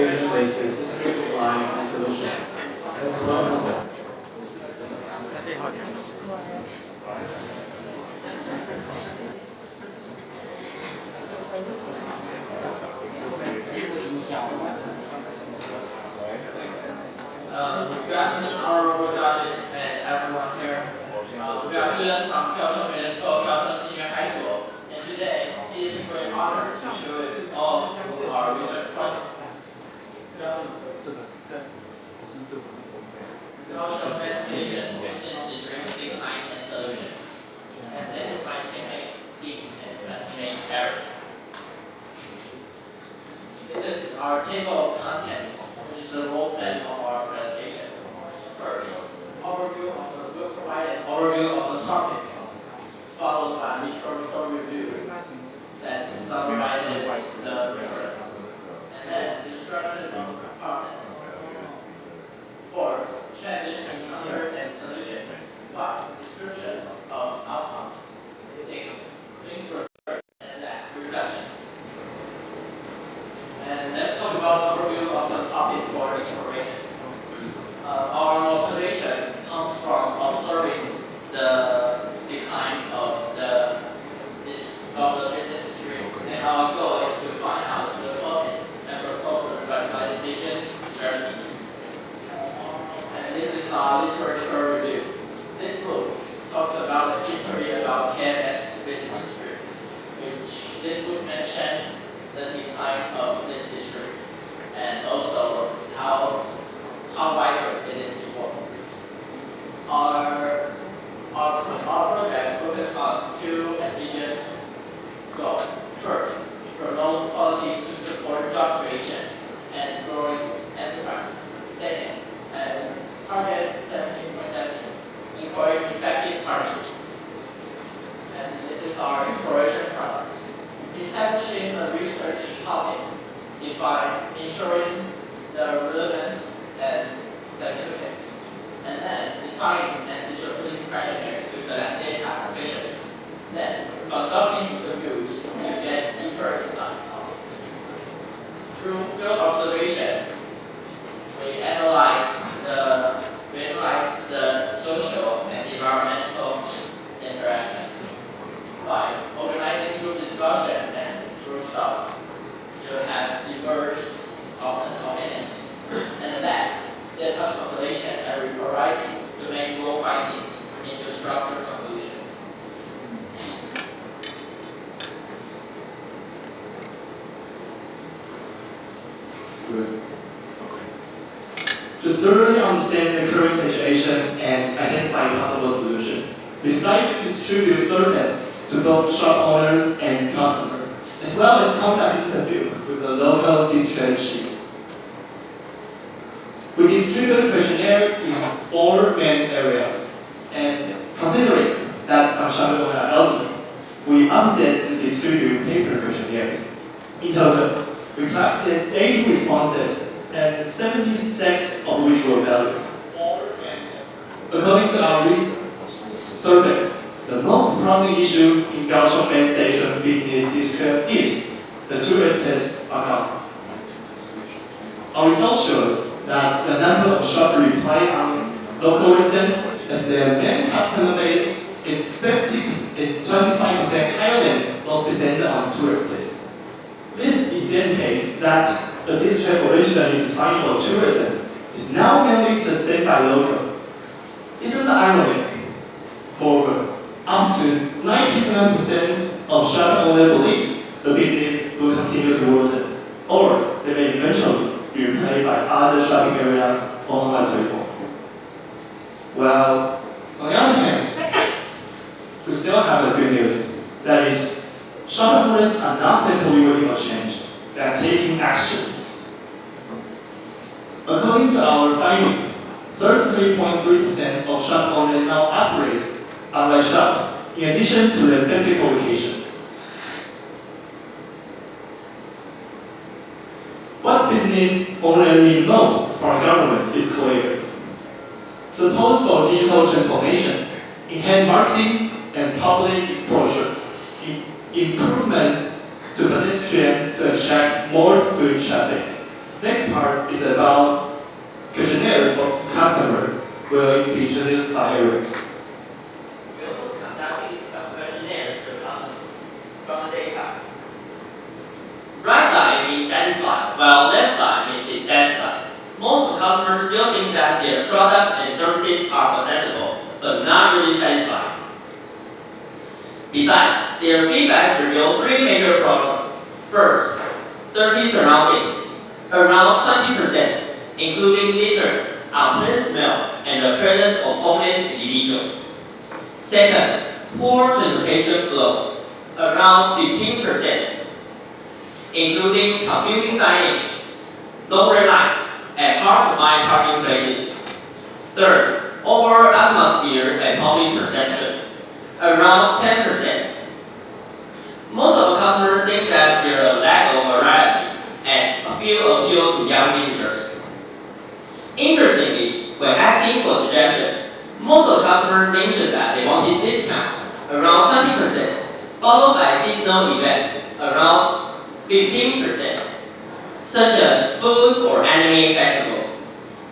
location-based district line solutions. Let's welcome them. Good afternoon, honorable judges and everyone here. We are students from Kyoto Municipal, Kyoto Senior High School, and today it is a great honor to show you all our research project. Kyoto Meditation Business District Decline and Solutions. And this is my teammate, Ming, and his teammate, Eric. This is our table of contents, which is the roadmap of our presentation. First, we'll provide an overview of the topic, followed by historical review that summarizes the reference, and then description of the process. Fourth, challenges encountered and solutions. Five, description of outcomes. Six, links referred, and last, reflections. And let's talk about overview of the topic for exploration. Our motivation comes from observing the decline of the business districts, and our goal is to find out the causes and propose revitalization strategies. And this is our literature review. This book talks about the history about KMS business districts, which this book mentioned the decline of this district, and also how vibrant it is before. Our project focuses on two SDGs goals. First, promote policies to support job creation and growing enterprise. Second, and target 17.7, encourage effective partnerships. And this is our exploration process. Establishing a research topic, define, ensuring the relevance and significance, and then designing and distributing questionnaires to collect data efficiently. Then conducting interviews to get deeper insights. Through field observation, we analyze the social and environmental interactions. 5. Organizing group discussion and workshops. You have diverse opinions. And last, data compilation and report writing to make raw findings into structured conclusion. Good. To thoroughly understand the current situation and identify possible solution, we decided to distribute surveys to both shop owners and customers, as well as conduct interview with the local district chief. We distributed questionnaire in 4 main areas, and considering that some shop owners are elderly, we opted to distribute paper questionnaires. In total, we collected 80 responses, and 76 of which were valuable. According to our research surveys, the most pressing issue in Kaohsiung main station business district is the tourist account. Our results show that the number of shops rely on local residents as their main customer base is 25% higher than those dependent on tourists. This indicates that the district originally designed for tourism is now mainly sustained by local. Isn't that ironic? Moreover, up to 97% of shop owners believe the business will continue to worsen, or they may eventually be replaced by other shopping areas or online platform. Well, on the other hand, we still have the good news. That is, shop owners are not simply waiting for change, they are taking action. According to our finding, 33.3% of shop owners now operate online shop in addition to their physical location. What business owners need most from government is clear. Support for digital transformation, enhanced marketing and public exposure, improvements to pedestrians to attract more foot traffic, Next part is about questionnaire for customer, will be introduced by Eric. We also conducted some questionnaires for customers from the data. Right side means satisfied, while left side means dissatisfied. Most customers still think that their products and services are acceptable, but not really satisfied. Besides, their feedback revealed three major problems. First, dirty surroundings, around 20%, including litter, unpleasant smell, and the presence of homeless individuals. Second, poor transportation flow, around 15%, including confusing signage, low red lights, and hard to find parking places. Third, overall atmosphere and public perception, around 10%. Most of the customers think that there is a lack of variety and few appeal to young visitors. Interestingly, when asking for suggestions, most of the customers mentioned that they wanted discounts, around 20%, followed by seasonal events, around 15%, such as food or anime festivals.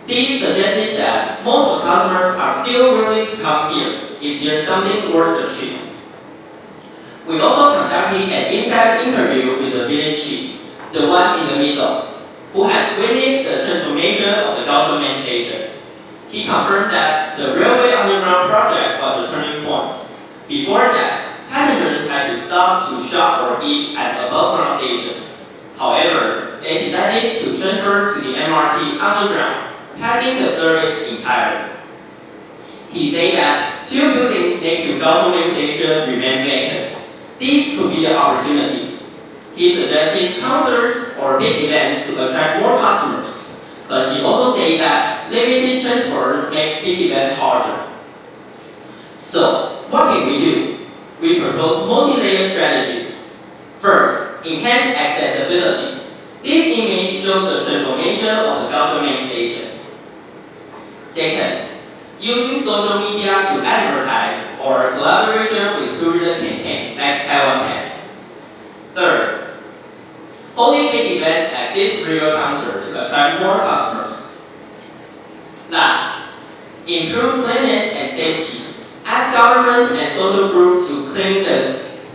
These suggested that most of the customers are still willing to come here if there's something worth the trip. We also conducted an in-depth interview with the village chief, the one in the middle, who has witnessed the transformation of the Kaohsiung main station. He confirmed that the railway underground project was a turning point. Before that, passengers had to stop to shop or eat at the above-ground station. However, they decided to transfer to the MRT underground, passing the service entirely. He said that two buildings next to Kaohsiung main station remain vacant. These could be the opportunities. He suggested concerts or big events to attract more customers, but he also said that limited transport makes big events harder. So, what can we do? We propose multi-layer strategies. First, enhance accessibility. This image shows the transformation of the Kaohsiung main station. Second, using social media to advertise or collaboration with tourism campaigns like Taiwan Pass. Third, holding big events like this river concert to attract more customers. Last, improve cleanliness and safety. Ask government and social groups to clean the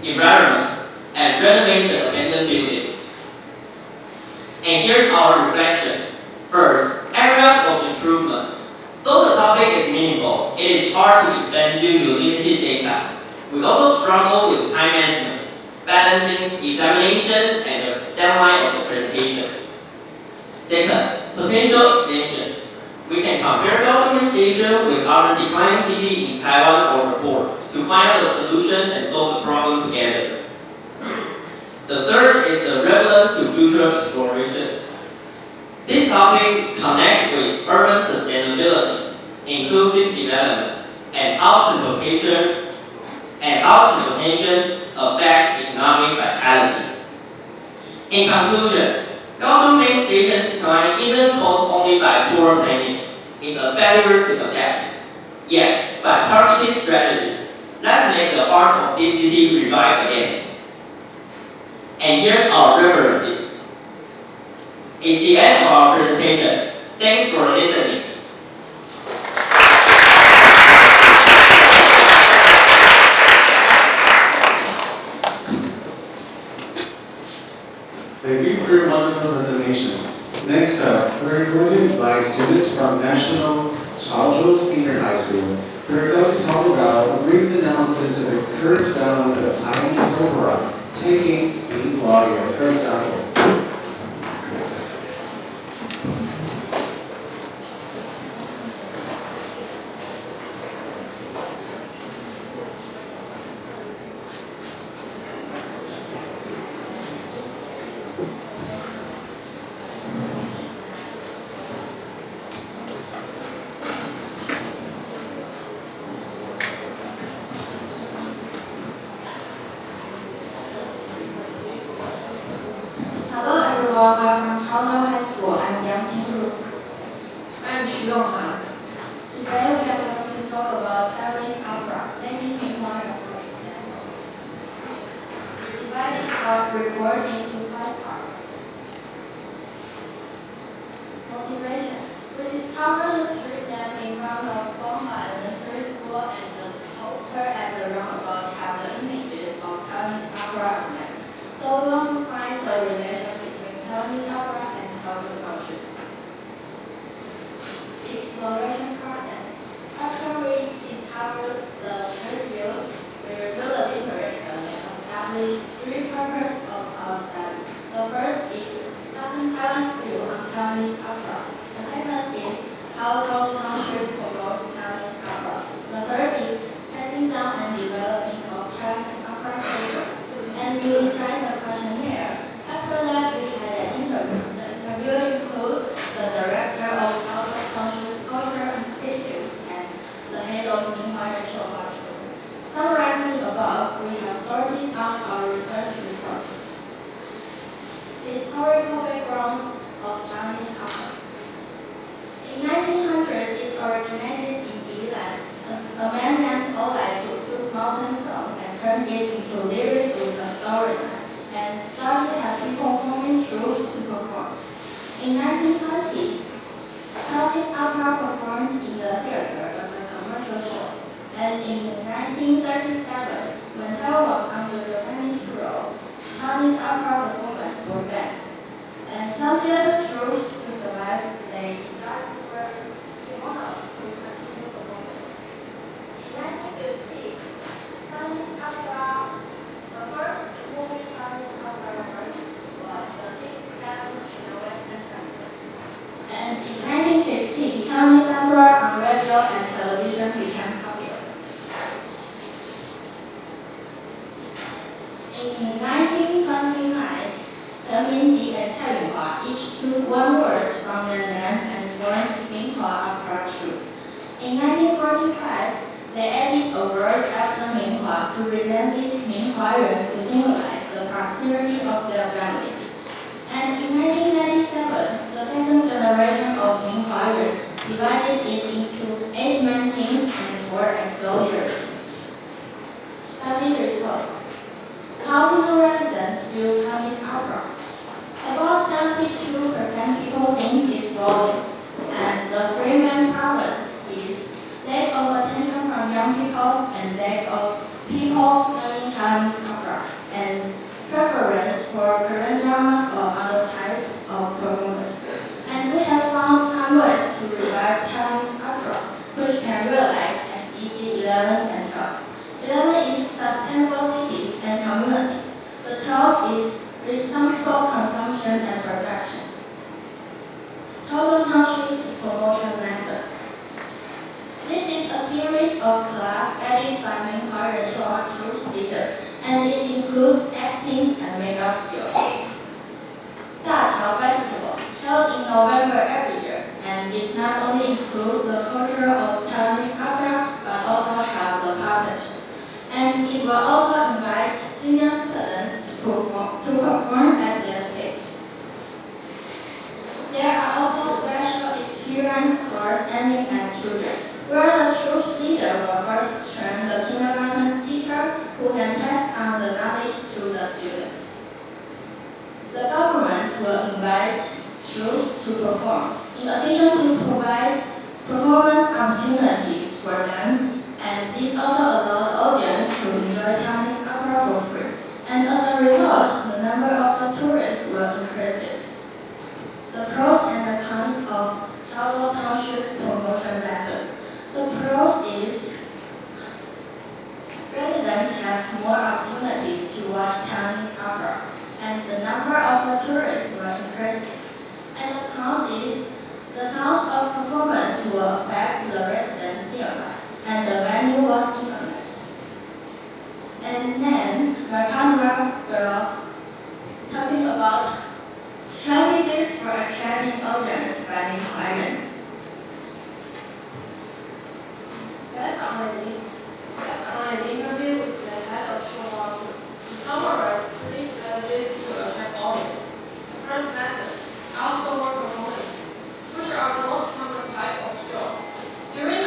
environment and renovate the abandoned buildings. And here's our reflections. First, areas of improvement. Though the topic is meaningful, it is hard to explain due to limited data. We also struggle with time management, balancing examinations and the deadline of the presentation. Second, potential extension. We can compare Kaohsiung main station with other declining cities in Taiwan or abroad to find a solution and solve the problem together. The third is the relevance to future exploration. This topic connects with urban sustainability, inclusive development, and how transportation affects economic vitality. In conclusion, Kaohsiung main station's decline isn't caused only by poor planning. It's a failure to adapt. Yet, by targeted strategies, let's make the heart of this city revive again. And here's our references. It's the end of our presentation. Thanks for listening. Thank you for your wonderful presentation. Next up, we're going to invite students from National Chao-Chou Senior High School. They're going to talk about a brief analysis of the current development of Taiwanese opera, taking the audio, for example. Welcome from Chao-Chou High School. I'm Yeung. I'm Yuan. Today we are going to talk about Taiwanese opera, taking Ming-Hua for example. We divided our report into 5 parts. So we want to find the relation between Taiwanese opera and Chao-Chou culture. Exploration process. After we discovered the street views, we reviewed the literature and established three purposes of our study. The first is Southern Taiwan's view on Taiwanese opera. The second is how Chao-Chou township promotes Taiwanese opera. The third is passing down and developing of Taiwanese opera culture. And we designed a questionnaire. After that, we had an interview. The interview includes the director of Chao-Chou Township Culture Institute and the head of Ming School. Summarizing the above, we have sorted out our research results. Historical background of Chinese opera. In 1900, it originated in Yilan. A man named Olai took mountain song and turned it into lyrics with a storyline, and started as people forming troops to perform. In 1920, Chinese opera performed in the theater as a commercial show. And in 1937, when Taiwan was under Japanese rule, Chinese opera performances were banned. And some theater troops to survive, they started to work in one of to continue performance. In 1950, Chinese opera, the first movie Chinese opera was The Six Cats in the Western Temple. And in 1960, Chinese opera on radio and television became popular. In 1929, Chen Minji and Wen-Hua each took one word from their name and formed Ming-Hua Opera Troupe. In 1945, they added a word after Ming-Hua to rename it Ming-Hua-Yuan to symbolize the prosperity of their family. And in 1997, the second generation of Ming-Hua-Yuan divided it into 8 main teams and 4 auxiliary teams. Study results. How Filipino residents view Chinese opera. About 72% people think it's boring, and the three main problems is lack of attention from young people and lack of people learning Chinese opera, and preference for Korean dramas or other types of performance. And we have found some ways to revive Chinese opera, which can realize SDG 11 and 12. 11 is sustainable cities and communities. The 12 is responsible consumption and production. Chao-Chou Township promotion method. This is a series of class added by Ming-Hua Chao-Chou's leader, and it includes acting and makeup skills. Chao Festival, held in November every year, and it not only includes the culture of Taiwanese opera, but also have the puppetry. And it will also invite senior citizens to perform at their stage. There are also special experience courses aiming at children, where the troop leader will first train the kindergarten teacher who can pass on the knowledge to the students. The government will invite troops to perform, in addition to provide performance opportunities for them, and this also allows the audience to enjoy Chinese opera for free. And as a result, the number of the tourists will increase. The pros and the cons of Chao-Chou Township promotion method. The pros is residents have more opportunities to watch Chinese opera, and the number of the tourists will increase. And the cons is the sounds of performance will affect the residents nearby, and the venue was infamous. And then, my partner will talking about strategies for attracting audience by Ming-Hua. Based on an interview with the head of Chao-Chou, to summarize three strategies to attract audiences. The first method, outdoor performances, which are the most common type of show. During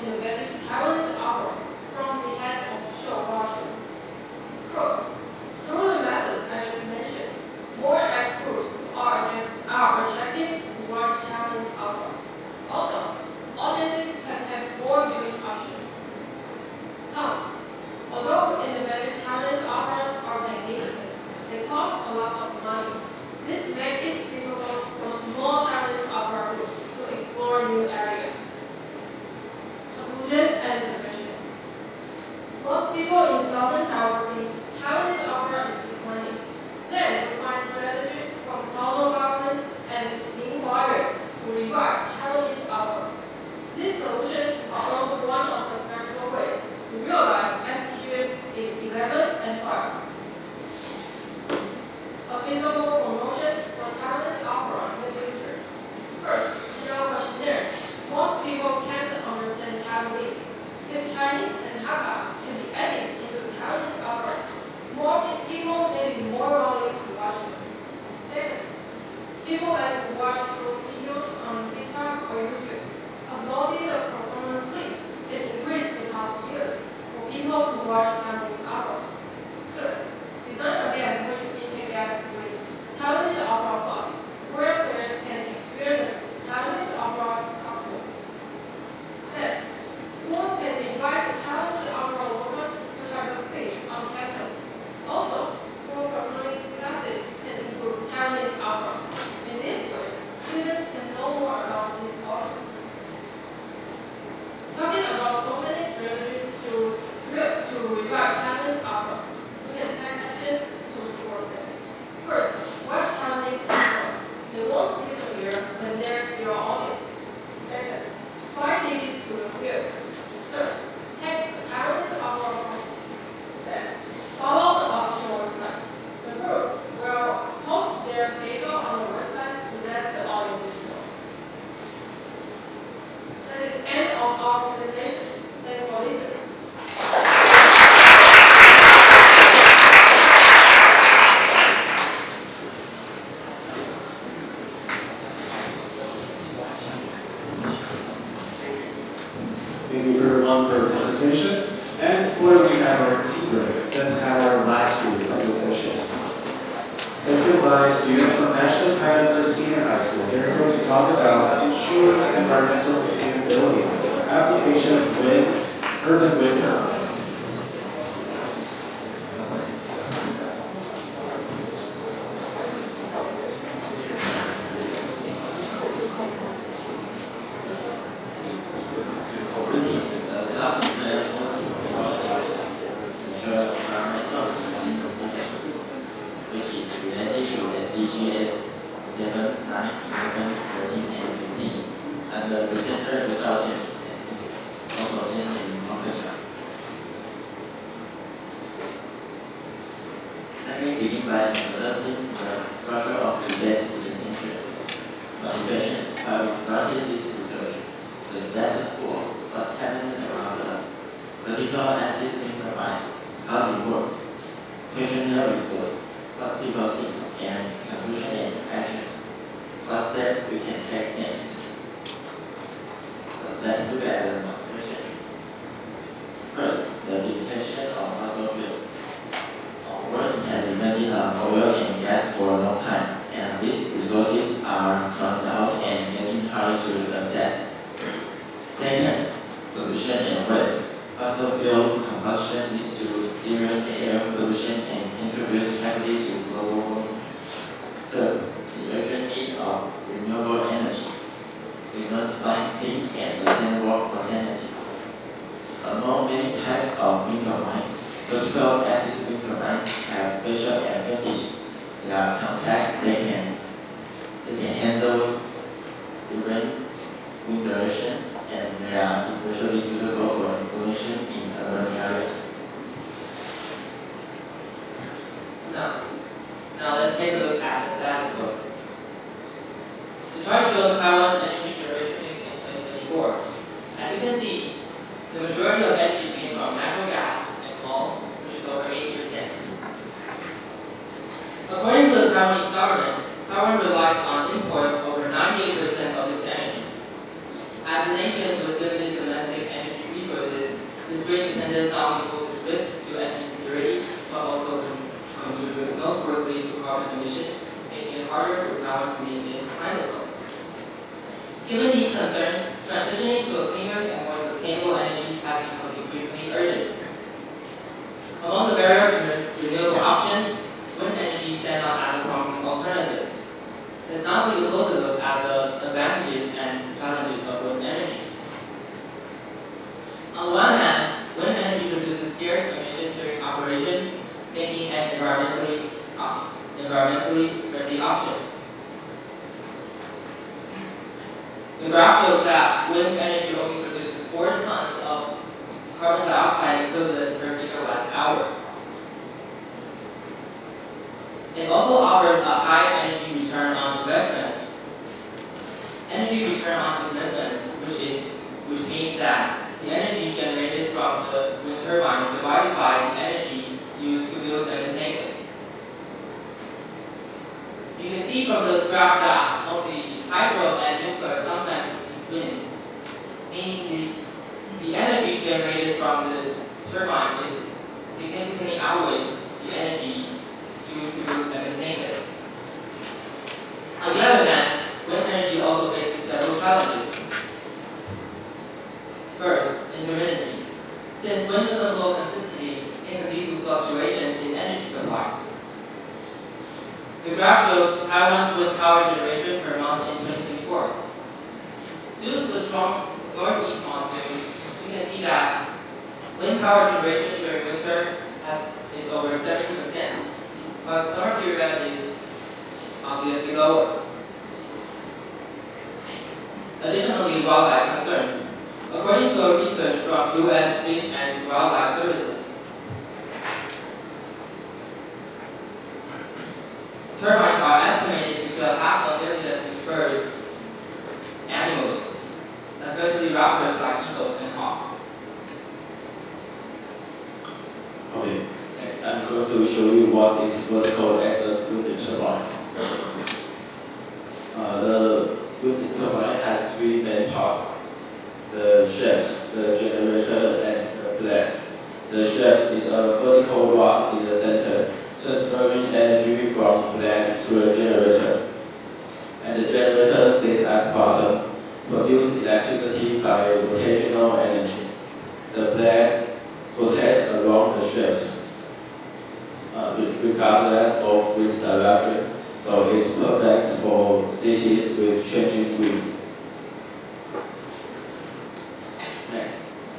innovative Taiwanese offers from the head of Chao-Chou. First, through the method I just mentioned, more experts are attracted to watch Taiwanese operas. Also, audiences can have more viewing options. Thus, although innovative Taiwanese operas are magnificent, they cost a lot of money. This makes it difficult for small Taiwanese opera groups to explore new areas. Conclusions and suggestions. Most people in southern Taiwan think Taiwanese opera is declining. Then we find strategies from Chao-Chou government and Ming to revive Taiwanese operas. These solutions are also one of the practical ways to realize SDGs 11 and 12. A feasible promotion for Taiwanese opera in the future. First, general questionnaires. Most people can't understand Taiwanese. If Chinese and Hakka can be added into Taiwanese operas, more people may be more willing to watch them. Second, people like to watch short videos on TikTok or YouTube. Uploading the performance clips can increase the possibility for people to watch Taiwanese operas. Third, design a game which integrates with Taiwanese opera class, where players can experience the Taiwanese opera costume. Fifth, schools can invite the Taiwanese opera workers to have a speech on campus. Also, school performing classes can include Taiwanese operas. In this way, students can know more about this culture. Talking about so many strategies to revive Taiwanese operas, we can take actions to support them. First, watch Taiwanese operas. They won't disappear when there's your audiences. Second, buy tickets to the field. Third, take the Taiwanese opera courses. Next, follow the official websites. The groups will post their schedule on the websites to let the audiences know. That is the end of our presentations. Thank you for listening. Thank you everyone for your presentation. And before we have our tea break, let's have our last group of this session. Let's invite students from National Taiwan Senior High School. They're going to talk about ensuring environmental sustainability, application with urban wind turbines. which is related to SDGs 7, 9, 11, 13, and 15. And the presenter is Chao-Chou. Also, let me begin by introducing the structure of today's presentation. Motivation. Why we started this research. The status quo. What's happening around us. Political axis being provided. How it works. Questionnaire result. What people think and conclusion and actions. What steps we can take next. Let's look at the motivation. First, the depletion of fossil fuels. Worlds have depended on oil and gas for a long time, and these resources are running out and getting harder to access. Second, pollution and waste. Fossil fuel combustion leads to serious air pollution and contributes heavily to global warming. Third, the urgent need of renewable energy. We must find clean and sustainable alternative. Among many types of wind turbines, vertical axis wind turbines have special advantages. They are compact, they can handle different wind direction, and they are especially suitable for installation in urban areas. Now let's take a look at the status quo. The chart shows Taiwan's energy generation mix in 2024. As you can see, the majority of energy came from natural gas and coal, which is over 80%. According to the Taiwanese government, Taiwan relies on imports over 98% of its energy. As a nation with limited domestic energy great dependence not only poses risk to energy security, but also contributes noteworthy to carbon emissions, making it harder for Taiwan to meet its climate goals. Given these concerns, transitioning to a cleaner and more sustainable energy has become increasingly urgent. Among the various renewable options, wind energy stands out as a promising alternative. Let's now take a closer look at the advantages and challenges of wind energy. On the one hand, wind energy produces scarce emission during operation, making it an environmentally friendly option. The graph shows that wind energy only produces 4 tons of carbon dioxide equivalent per gigawatt hour. It also offers a high energy return on investment. Energy return on investment, which means that the energy generated from the wind turbines divided by the energy used to build and maintain it. You can see from the graph that only hydro and nuclear sometimes exceed wind, meaning the energy generated from the turbine is significantly outweighs the energy used to build and maintain it. On the other hand, wind energy also faces several challenges. First, intermittency. Since wind doesn't blow consistently, it can lead to fluctuations in energy supply. The graph shows Taiwan's wind power generation per month in 2024. Due to the strong northeast monsoon, you can see that wind power generation during winter is over 70%, but summer period is obviously lower. Additionally, wildlife concerns. According to a research from U.S. Fish and Wildlife Services, turbines are estimated to kill 500,000 birds annually, especially raptors like eagles and hawks. Okay, next I'm going to show you what is vertical axis wind turbine. The wind turbine has 3 main parts: the shaft, the generator, and the blade. The shaft is a vertical rod in the center, transferring energy from blade to a generator. And the generator sits at the bottom, produces electricity by rotational energy. The blade rotates along the shaft, regardless of wind direction, so it's perfect for cities with changing wind.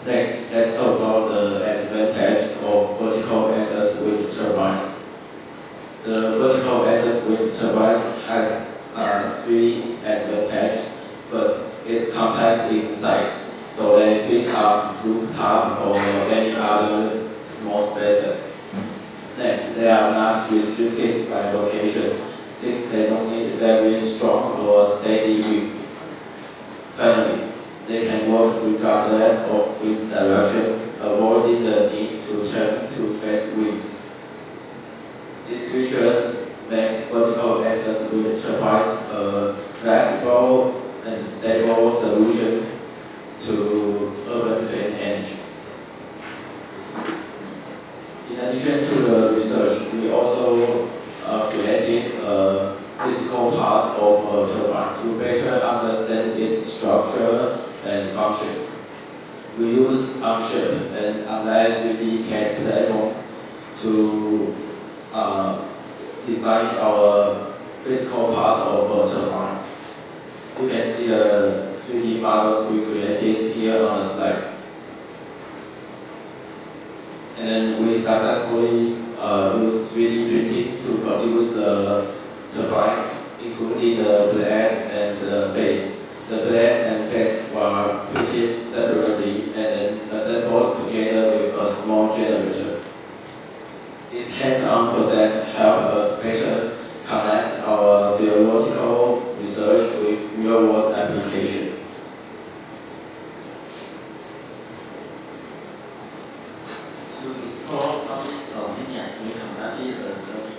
Next, let's talk about the advantage of vertical axis wind turbines. The vertical axis wind turbine has 3 advantages. First, it's compact in size, so they fit on rooftop or any other small spaces. Next, they are not restricted by location, since they don't need very strong or steady wind. Finally, they can work regardless of wind direction, avoiding the need to turn to face wind. These features make vertical axis wind turbines a flexible and stable solution to urban clean energy. In addition to the research, we also created physical parts of a turbine to better understand its structure and function. We use on-chip and online 3D CAD platform to design our physical parts of a turbine. You can see the 3D models we created here on the slide. And then we successfully used 3D printing to produce the turbine, including the blade and the base. The blade and base were printed separately and then assembled together with a small generator. This hands-on process helps us better connect our theoretical research with real-world application. To explore public opinion, we conducted a survey.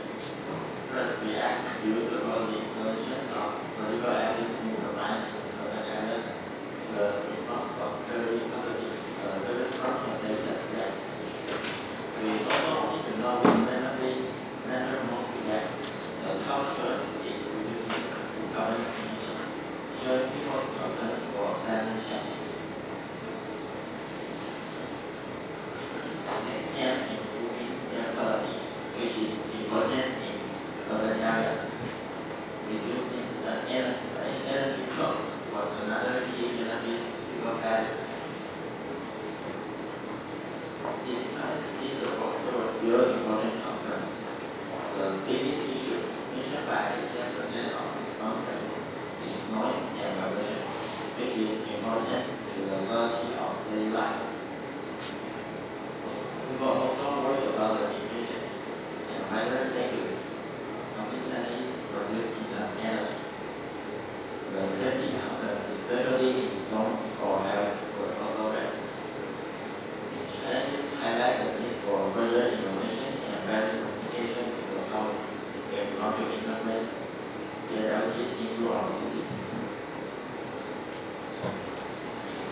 First, we asked users about the installation of vertical axis wind turbines in urban areas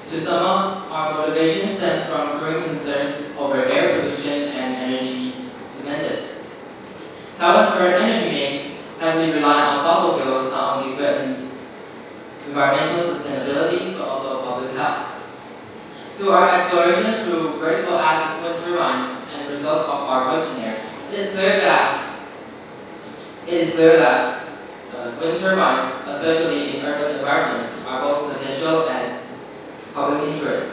To sum up, our motivation stems from growing concerns over air pollution and energy dependence. Taiwan's current energy mix heavily reliant on fossil fuels not only threatens environmental sustainability but also public health. Through our exploration through vertical axis wind turbines and the results of our questionnaire, it is clear that wind turbines, especially in urban environments, are both potential and public interest.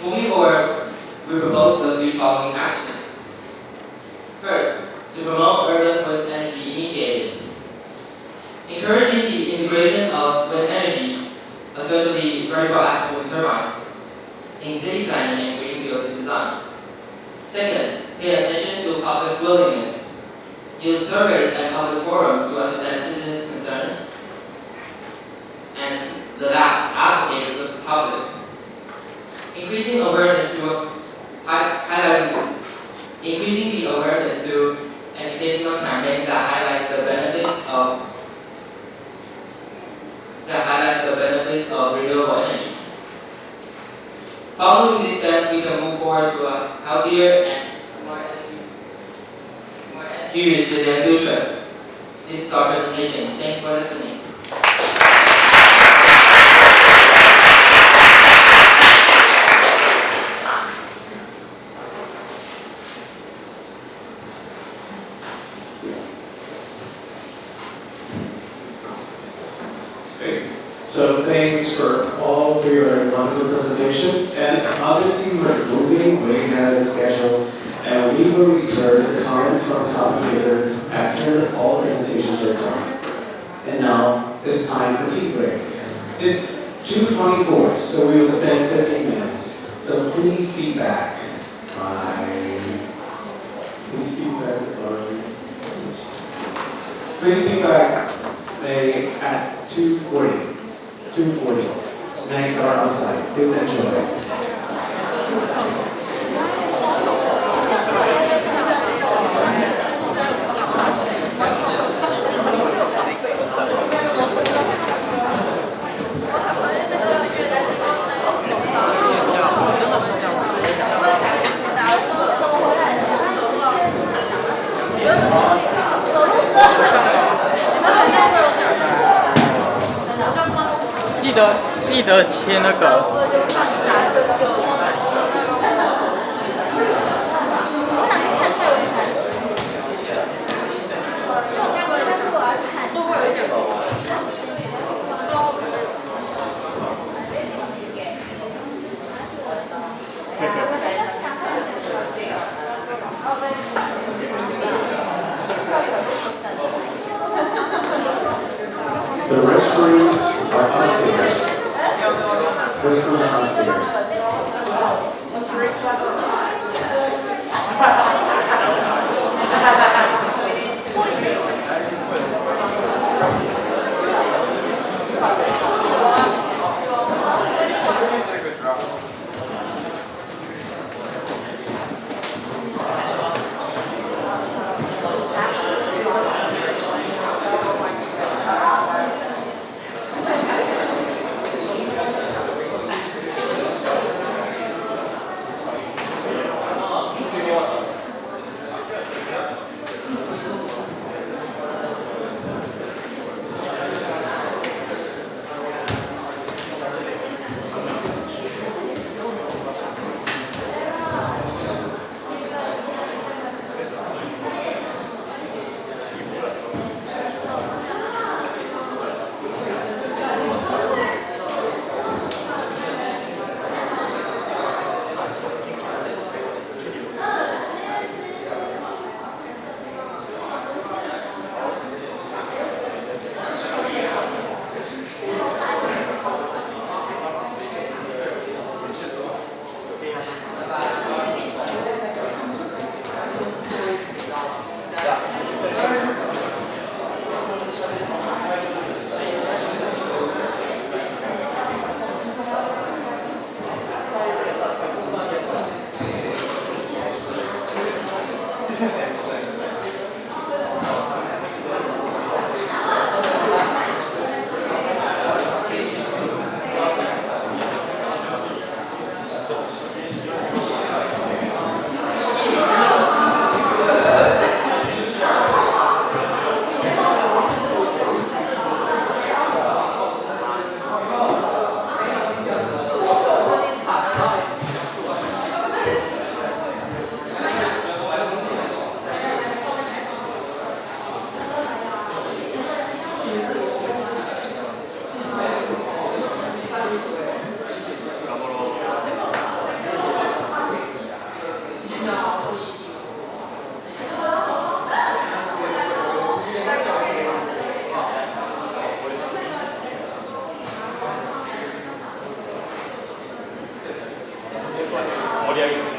Moving forward, we propose the three following actions. First, to promote urban wind energy initiatives. Encouraging the integration of wind energy, especially vertical axis wind turbines, in city planning and green building designs. Second, pay attention to public willingness. Use surveys and public forums to understand citizens' concerns. And the last, advocate with the public. Increasing awareness through increasing the awareness through educational campaigns that highlights the benefits of renewable energy. Following these steps, we can move forward to a healthier and more energy resilient future. This is our presentation. Thanks for listening. So thanks for all for your wonderful presentations, and obviously we're moving way ahead of schedule, and we will reserve the comments from the commentator after all presentations are done. And now it's time for tea break. It's 2:24, so we will spend 15 minutes. So please be back by. Please be back at 2:40. 2:40. Snacks are outside. Please enjoy.记得切那个。The restrooms are upstairs. Restrooms are upstairs. 盛り上げよう。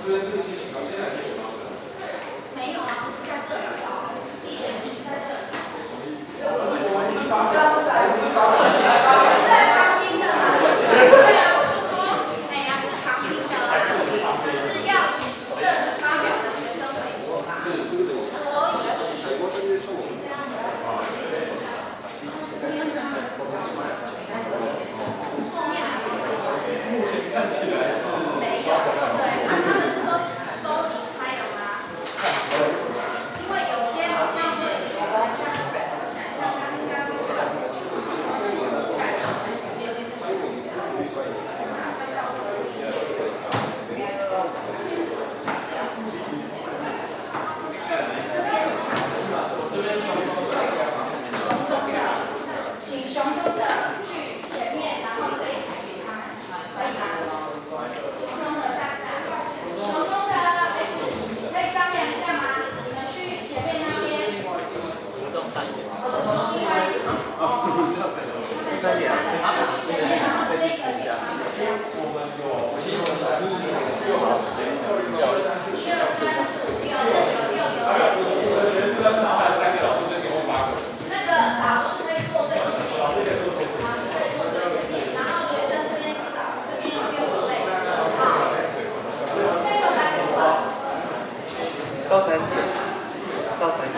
没有啊，不是在这里，地点不是在这里。是在旁边的嘛？对啊，我就说，哎呀，是旁边的啦。可是要以正发表的学生为主吧。所以是这样的。后面还有目前看起来是没有，对，他们是都离开了吗？因为有些好像会说，我想一下，他应该会请熊中的去前面，然后这一台给他们，可以吗？熊中的站不站？熊中的 S 可以商量一下吗？你们去前面那边。到3点。3点。前面，然后这个给他们这样子。1、2、3、4、5、6，这里有6个。那个老师可以坐最前面，老师可以坐最前面，然后学生这边至少这边有6个位置，好，谁有来过？到3点，到3点。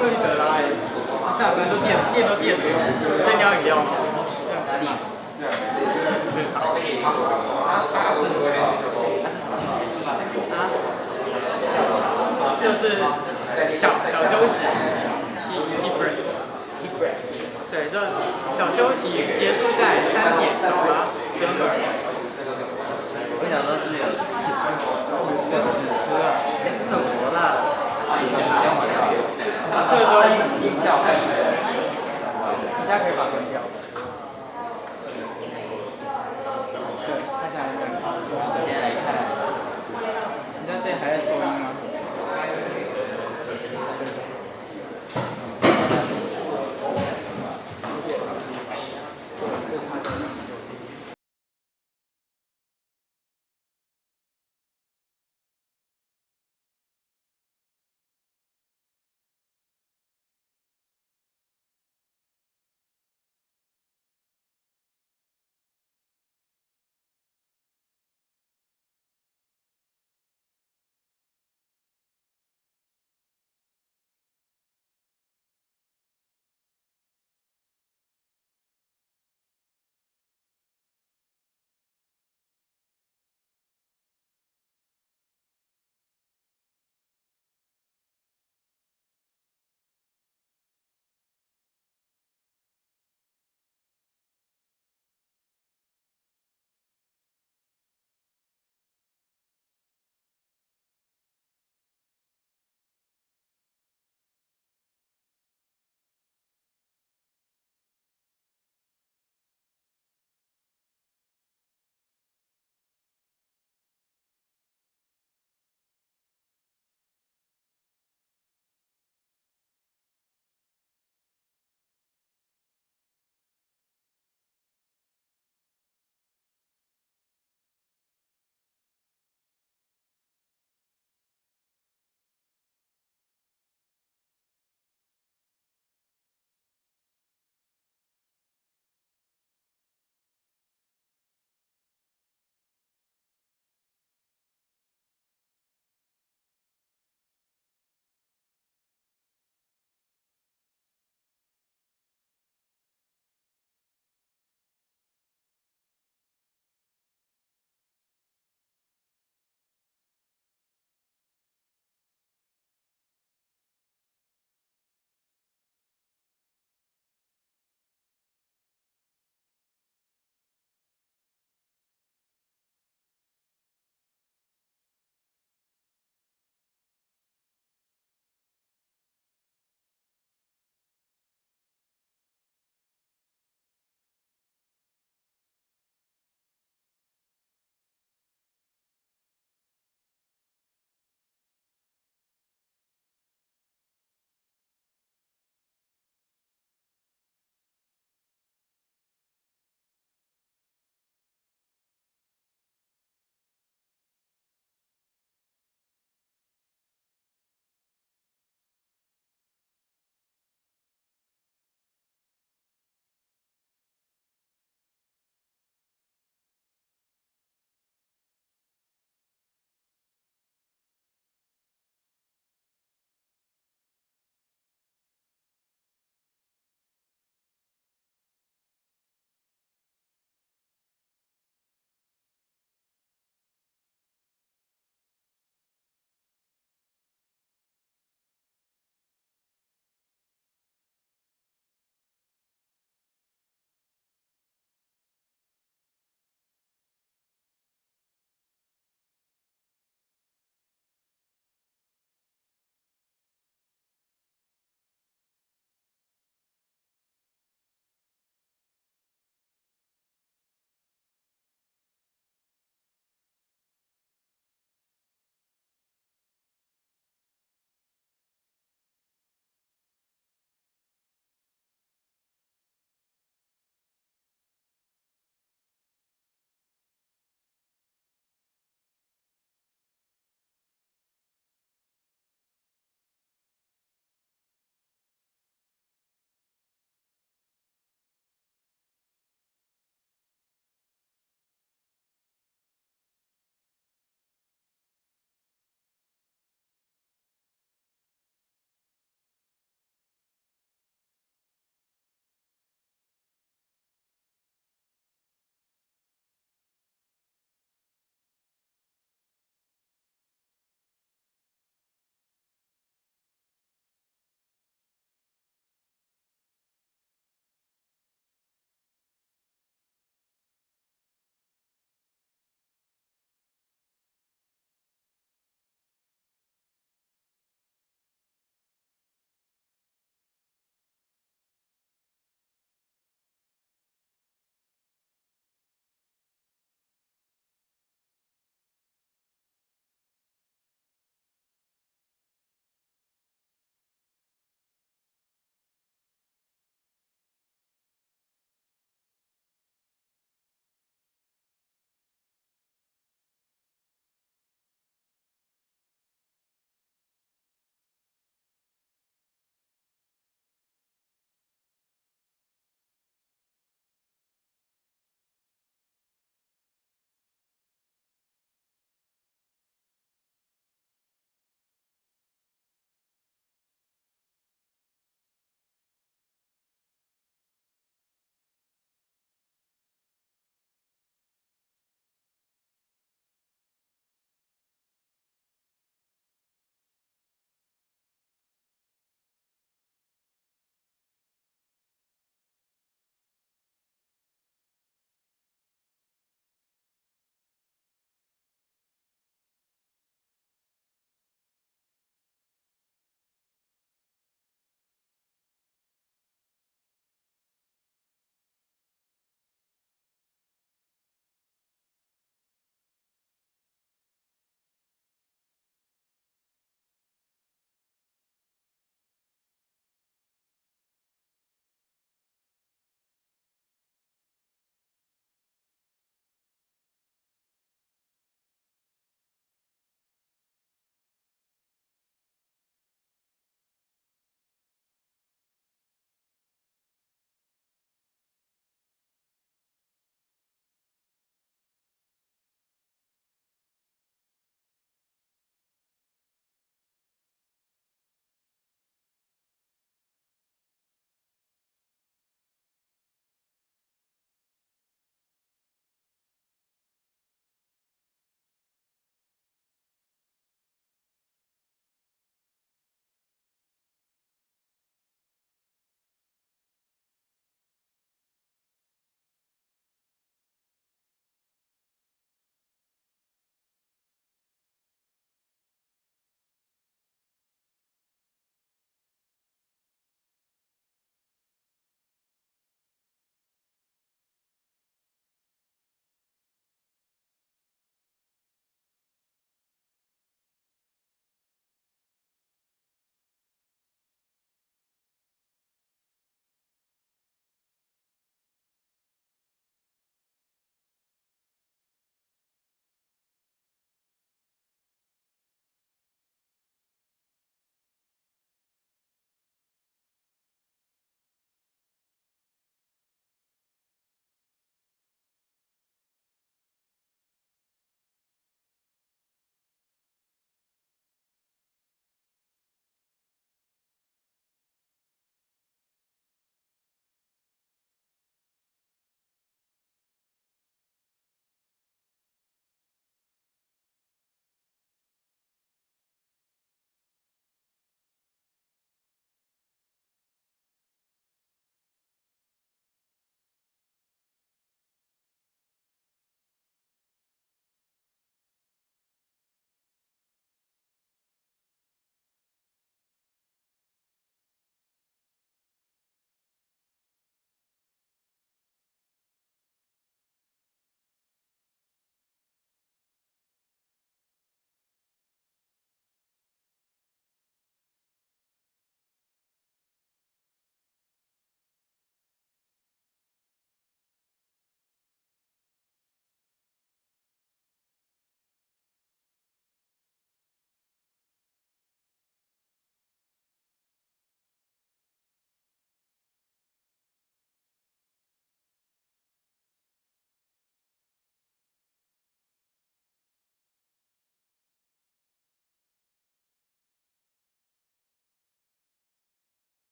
又一德拉哎，下班都电都电不用，所以你要饮料吗？就是小休息 tea break， 对，就小休息结束在3点，懂吗？我想说是有吃啊，很多啦，这个时候音效，大家可以把它关掉。对，看下来更好。现在来看，你在这里还在收音吗？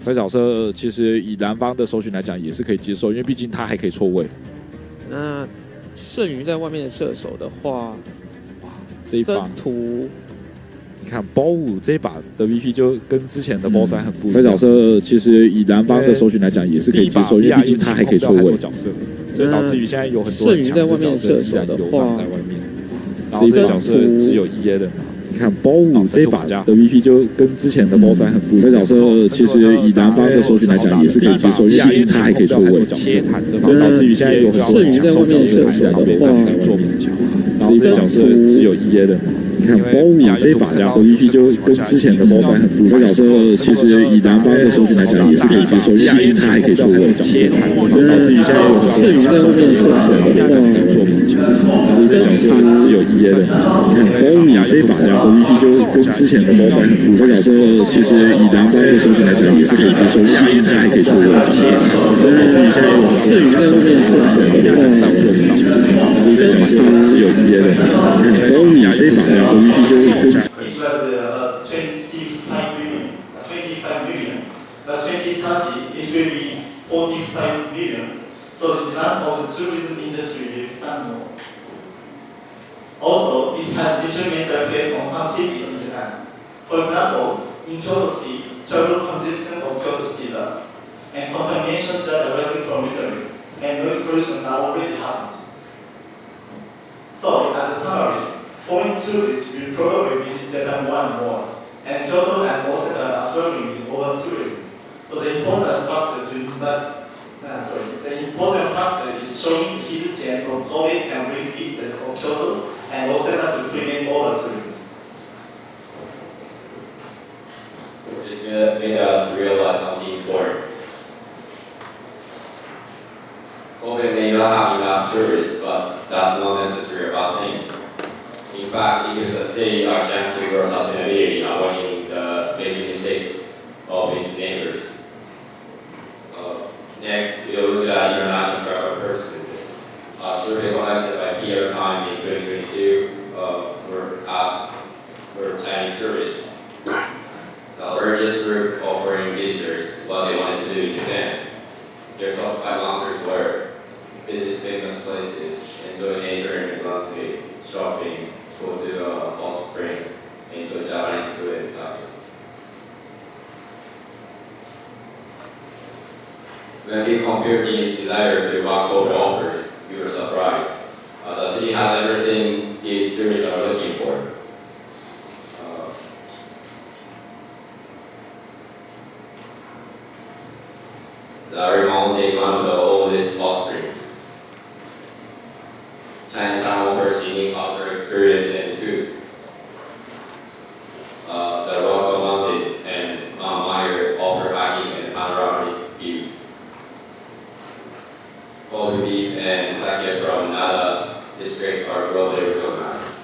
这角色其实以蓝方的搜寻来讲也是可以接受，因为毕竟他还可以错位。那剩余在外面的射手的话，哇，这一把生图。你看包5这一把的 VP 就跟之前的包3很不一样。这角色其实以蓝方的搜寻来讲也是可以接受，因为毕竟他还可以错位角色，所以导致于现在有很多剩余在外面的射手的话，在外面，然后这个角色只有EA的。你看包5这一把的 VP 就跟之前的包3很不一样。这角色其实以蓝方的搜寻来讲也是可以接受，因为毕竟他还可以错位角色，所以导致于现在有很多剩余在外面的射手的话，然后这个角色只有EA的。你看包5这一把的 VP 就跟之前的包3很不一样。这角色其实以蓝方的搜寻来讲也是可以接受，因为毕竟他还可以错位角色，所以导致于现在有很多剩余在外面的射手的话，然后这个角色只有EA的。你看包5这一把的 VP 就跟之前的包3很不一样。这角色其实以蓝方的搜寻来讲也是可以接受，因为毕竟他还可以错位角色，所以导致于现在有剩余在外面的射手的话，这个角色只有EA的。你看包5这一把的 VP 就跟。It was 25 million. 25 million. But 2030, it will be 45 million. So the demand of the tourism industry will expand more. Also, it has detrimental effect on some cities in Japan. For example, in Kyoto City, terrible congestion of Kyoto City bus and contaminations that are arising from littering and noise pollution are already happened. So, as a summary, foreign tourists will probably visit Japan more and more, and Kyoto and Osaka are struggling with over-tourism. So the important factor is showing the hidden gems of how it can bring visitors of Kyoto and Osaka to prevent over-tourism. It's made us realize something important. Kobe may not have enough tourists, but that's not necessarily a bad thing. In fact, it gives the city a chance to grow sustainability, avoiding the making mistake of its neighbors. Next, we'll look at international travel purposes. A survey conducted by PR Time in 2022 were asked for Chinese tourists, the largest group offering visitors, what they wanted to do in Japan. Their top 5 answers were visit famous places, enjoy nature and landscape, shopping, go to a hot spring, enjoy Japanese food and sake. When we compare these desires to what Kobe offers, we were surprised. The city has everything these tourists are looking for. The Arimon is one of the oldest hot springs. Chinatown offers unique outdoor experience and food. The Rock Mountains and Mount Meyer offer hiking and panoramic views. Kobe beef and sake from Nara district are globally recognized.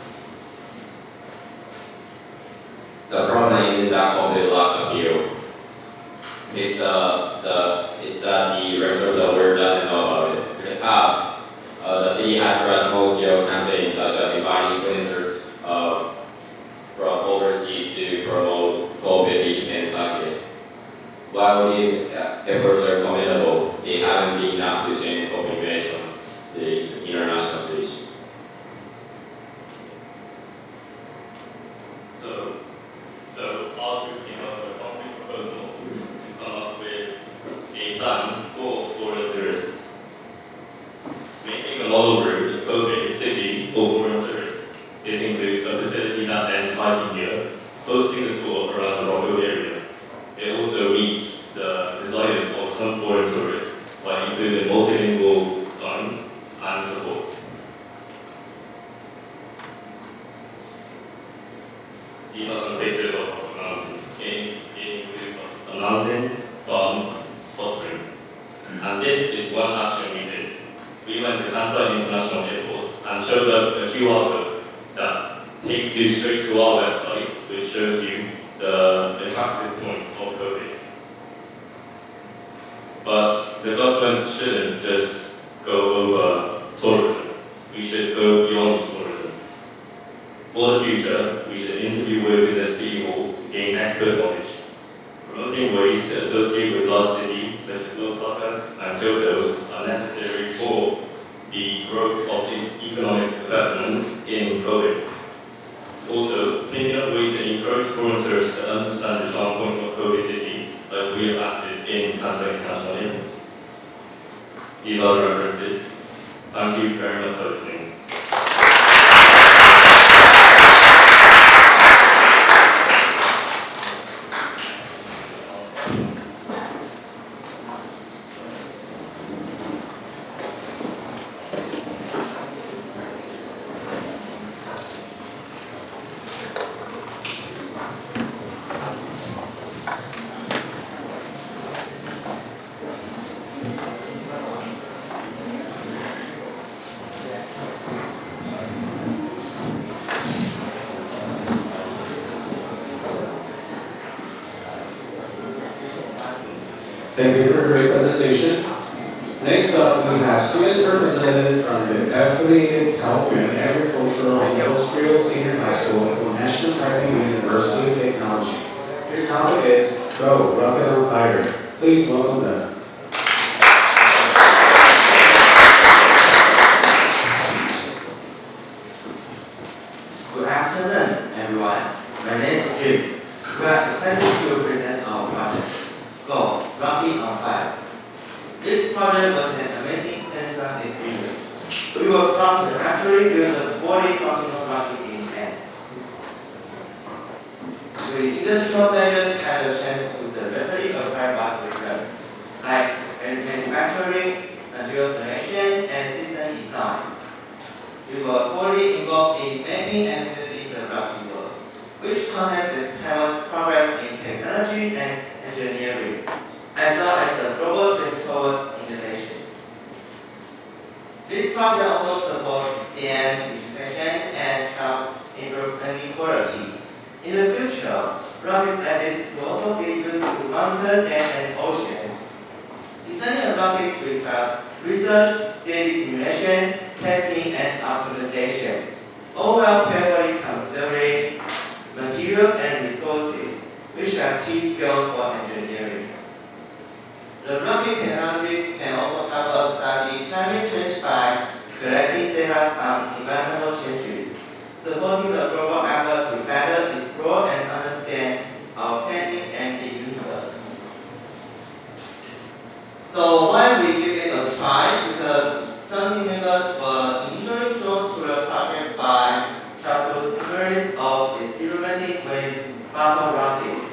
The problem isn't that Kobe lacks appeal. It's that the rest of the world doesn't know about it. In the past, the city has run small-scale campaigns such as inviting influencers from overseas to promote Kobe beef and sake. While these efforts are commendable, they haven't been enough to change Kobe image on the international stage. So our group came up with a concrete proposal to come up with a plan for foreign tourists. Making a model route in Kobe City for foreign tourists. This includes a facility that lends hiking gear, hosting a tour around the Rockville area. It also meets the desires of some foreign tourists by including multilingual signs and support. These are some pictures of the mountain. It includes a mountain, farm, hot spring. And this is one action we did. We went to Kansai International Airport and showed up a QR code that takes you straight to our website, which shows you the attractive points of Kobe. But the government shouldn't just go over tourism. We should go beyond tourism. For the future, we should interview workers at city halls to gain expert knowledge, Promoting ways to associate with large cities such as Osaka and Kyoto are necessary for the growth of economic development in Kobe. Also, thinking of ways to encourage foreign tourists to understand the charm points of Kobe City, like we have acted in Kansai International Airport. These are the references. Thank you very much for listening. Thank you for a great presentation. Next up, we have student representative from the affiliated Taiwan Agricultural and Industrial Senior High School from National Taiwan University of Technology. Your topic is Go, Rocket on Fire. Please welcome them. Good afternoon, everyone. My name is Yeung. We are excited to present our project, Go, Rocket on Fire. This project was an amazing hands-on experience. We were proud to actually build a 40-functional rocket in hand. The industrial managers had a chance to directly apply what we learned, like manufacturing, material selection, and system design. We were fully involved in making and building the rocket world, which connects with Taiwan's progress in technology and engineering, as well as the global trend towards innovation. This project also supports STEM education and helps improve learning quality. In the future, rockets like this will also be used to monitor land and oceans. Designing a rocket requires research, CAD simulation, testing, and optimization, all while carefully considering materials and resources, which are key skills for engineering. The rocket technology can also help us study climate change by collecting data on environmental changes, supporting the global effort to better explore and understand our planet and the universe. So why we give it a try? Because some team members were initially drawn to the project by childhood memories of experimenting with bubble rockets,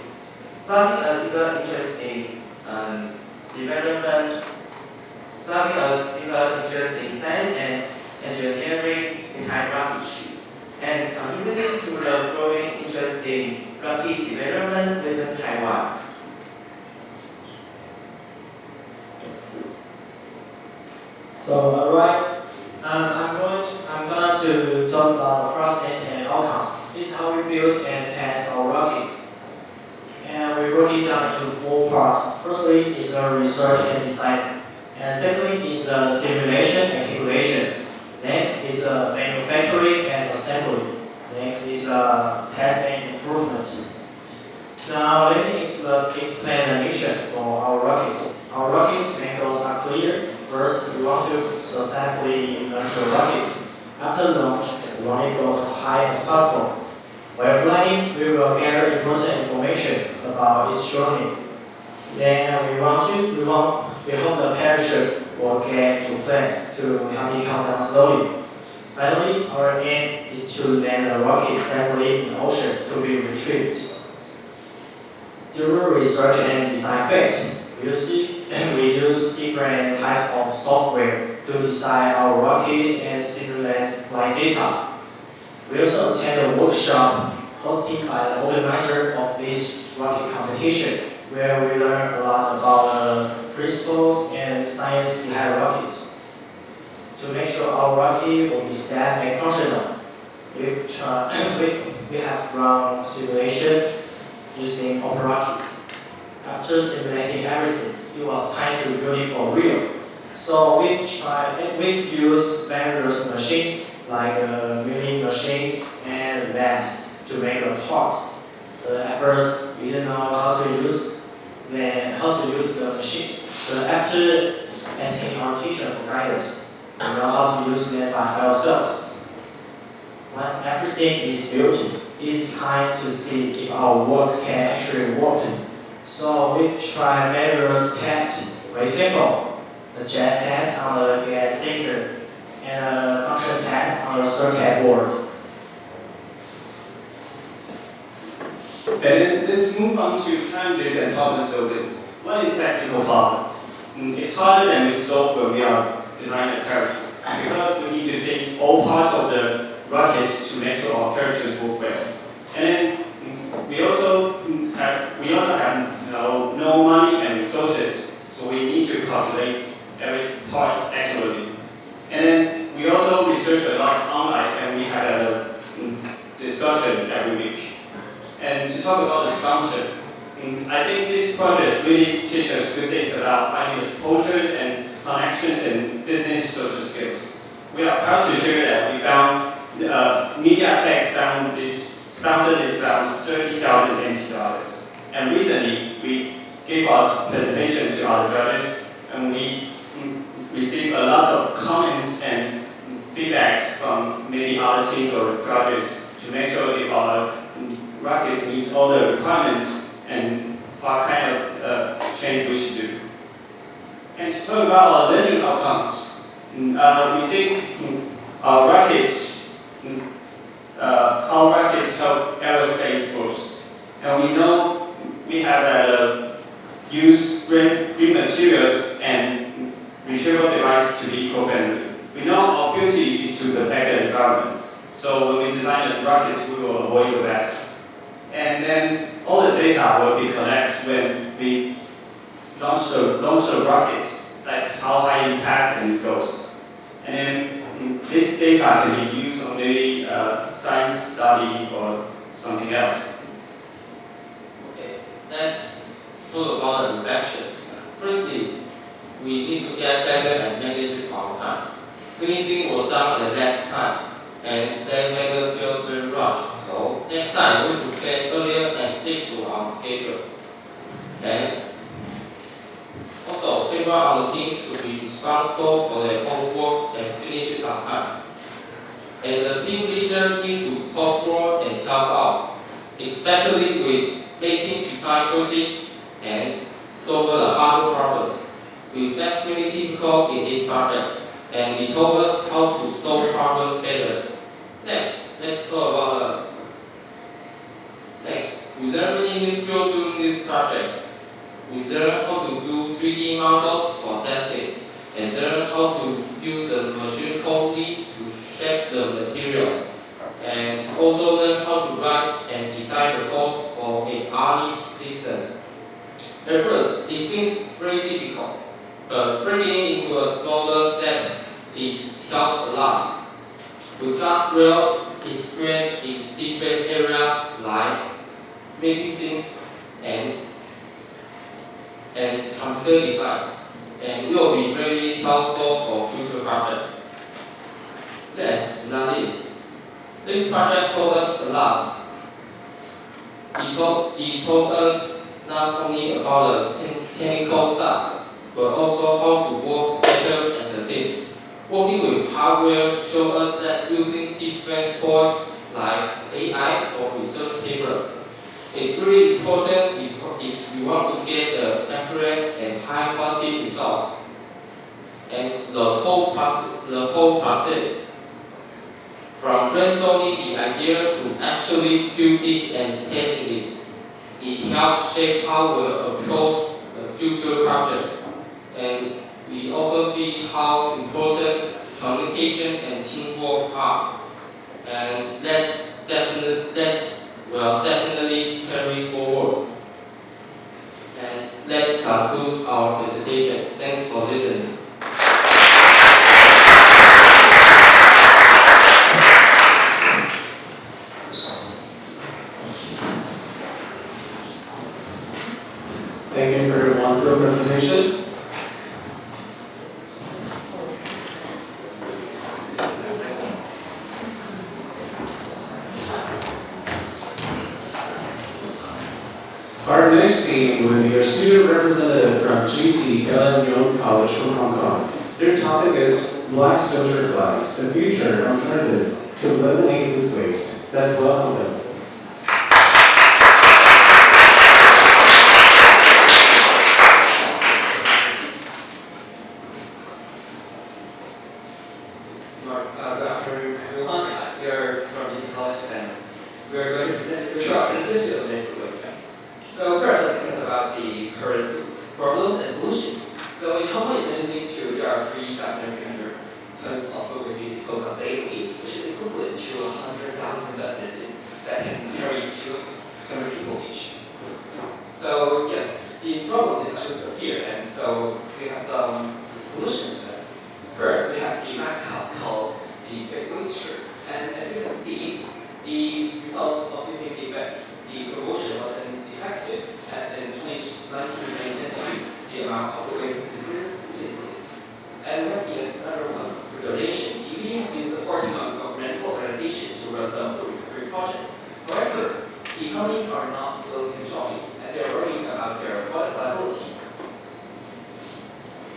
sparking a deeper interest in science and engineering behind rocketry, and contributing to the growing interest in rocket development within Taiwan. So, alright, I'm going to talk about the process and outcomes. This is how we build and test our rocket. And we broke it down into 4 parts. Firstly is the research and design. And secondly is the simulation and calculations. Next is the manufacturing and assembly. Next is test and improvement. Now let me explain the mission for our rocket. Our rocket's main goals are clear. First, we want to successfully launch a rocket. After launch, we want to go as high as possible. While flying, we will gather important information about its journey. Then we hope the parachute will get to place to help it come down slowly. Finally, our aim is to land the rocket safely in the ocean to be retrieved. During research and design phase, we use different types of software to design our rocket and simulate flight data. We also attend a workshop hosted by the organizer of this rocket competition, where we learn a lot about the principles and science behind rockets. To make sure our rocket will be safe and functional, we have run simulation using OpenRocket. After simulating everything, it was time to build it for real. So we've used various machines like milling machines and lathes to make a part. At first, we didn't know how to use then how to use the machines. So after asking our teacher for guidance, we know how to use them by ourselves. Once everything is built, it's time to see if our work can actually work. So we've tried various tests. For example, the jet test on the gas cylinder and a function test on the circuit board. And then let's move on to challenges and problem solving. One is technical problems. It's harder than we thought when we are designing a parachute because we need to see all parts of the rockets to make sure our parachutes work well. And then we also have no money and resources, so we need to calculate every part accurately. And then we also research a lot online, and we had a discussion every week. And to talk about the sponsor, I think this project really teaches us good things about finding exposures and connections and business social skills. We are proud to share that we found MediaTek found this sponsor this around 30,000 NT dollars. And recently we gave us presentation to our judges, and we received a lot of comments and feedbacks from maybe other teams or judges to make sure if our rockets meets all the requirements and what kind of change we should do. And to talk about our learning outcomes, we think our rockets, how rockets help aerospace growth. And we know we have used green materials and retrieval devices to be eco-friendly. We know our duty is to protect the environment. So when we design the rockets, we will avoid the waste. And then all the data will be collected when we launch the rockets, like how high it passes and it goes. And then this data can be used on maybe science study or something else. Okay, let's talk about the reflections. First is, we need to get better at managing our time. Finishing work done at less time, and then never feels very rushed. So next time we should plan earlier and stick to our schedule. And also, everyone on the team should be responsible for their own work and finish it on time. And the team leader needs to talk more and help out, especially with making design choices and solve the harder problems. We found really difficult in this project, and he told us how to solve problems better. Let's talk about next. We learned many new skills during this project. We learned how to do 3D models for testing, and learned how to use the machine coding to shape the materials, and also learned how to write and design the code for an artist system. At first, it seems very difficult, but breaking it into a smaller step, it helps a lot. We got real experience in different areas like making things and computer designs, and will be very helpful for future projects. Last but not least, this project taught us a lot. It taught us not only about the technical stuff, but also how to work better as a team. Working with hardware showed us that using different tools like AI or research papers is really important if you want to get the accurate and high quality results. And the whole process, from brainstorming the idea to actually building and testing it helps shape how we approach the future project. And we also see how important communication and teamwork are. And will definitely carry forward. And that concludes our presentation. Thanks for listening. Thank you for your wonderful presentation. Our next team will be our student representative from GT Yeung College from Hong Kong. Their topic is Black Soldier Flags, the future alternative to eliminate food waste. Let's welcome them. Good afternoon, everyone. We are from GT College and we are going to present the short alternative to eliminate food waste. So first, let's discuss about the current problems and solutions. So in Hong Kong, essentially, there are 3,300 tons of food waste being disposed of daily, which is equivalent to 100,000 buses that can carry 200 people each. So yes, the problem is actually severe, and so we have some solutions to that. First, we have the mascot called the big waster, and as you can see, the results of using the promotion wasn't effective, as in 1920 century, the amount of food waste decreases significantly. And we have another one, for donation. We have been supporting governmental organizations to run some food recovery projects. However, the companies are not willing to join, as they are worried about their product liability.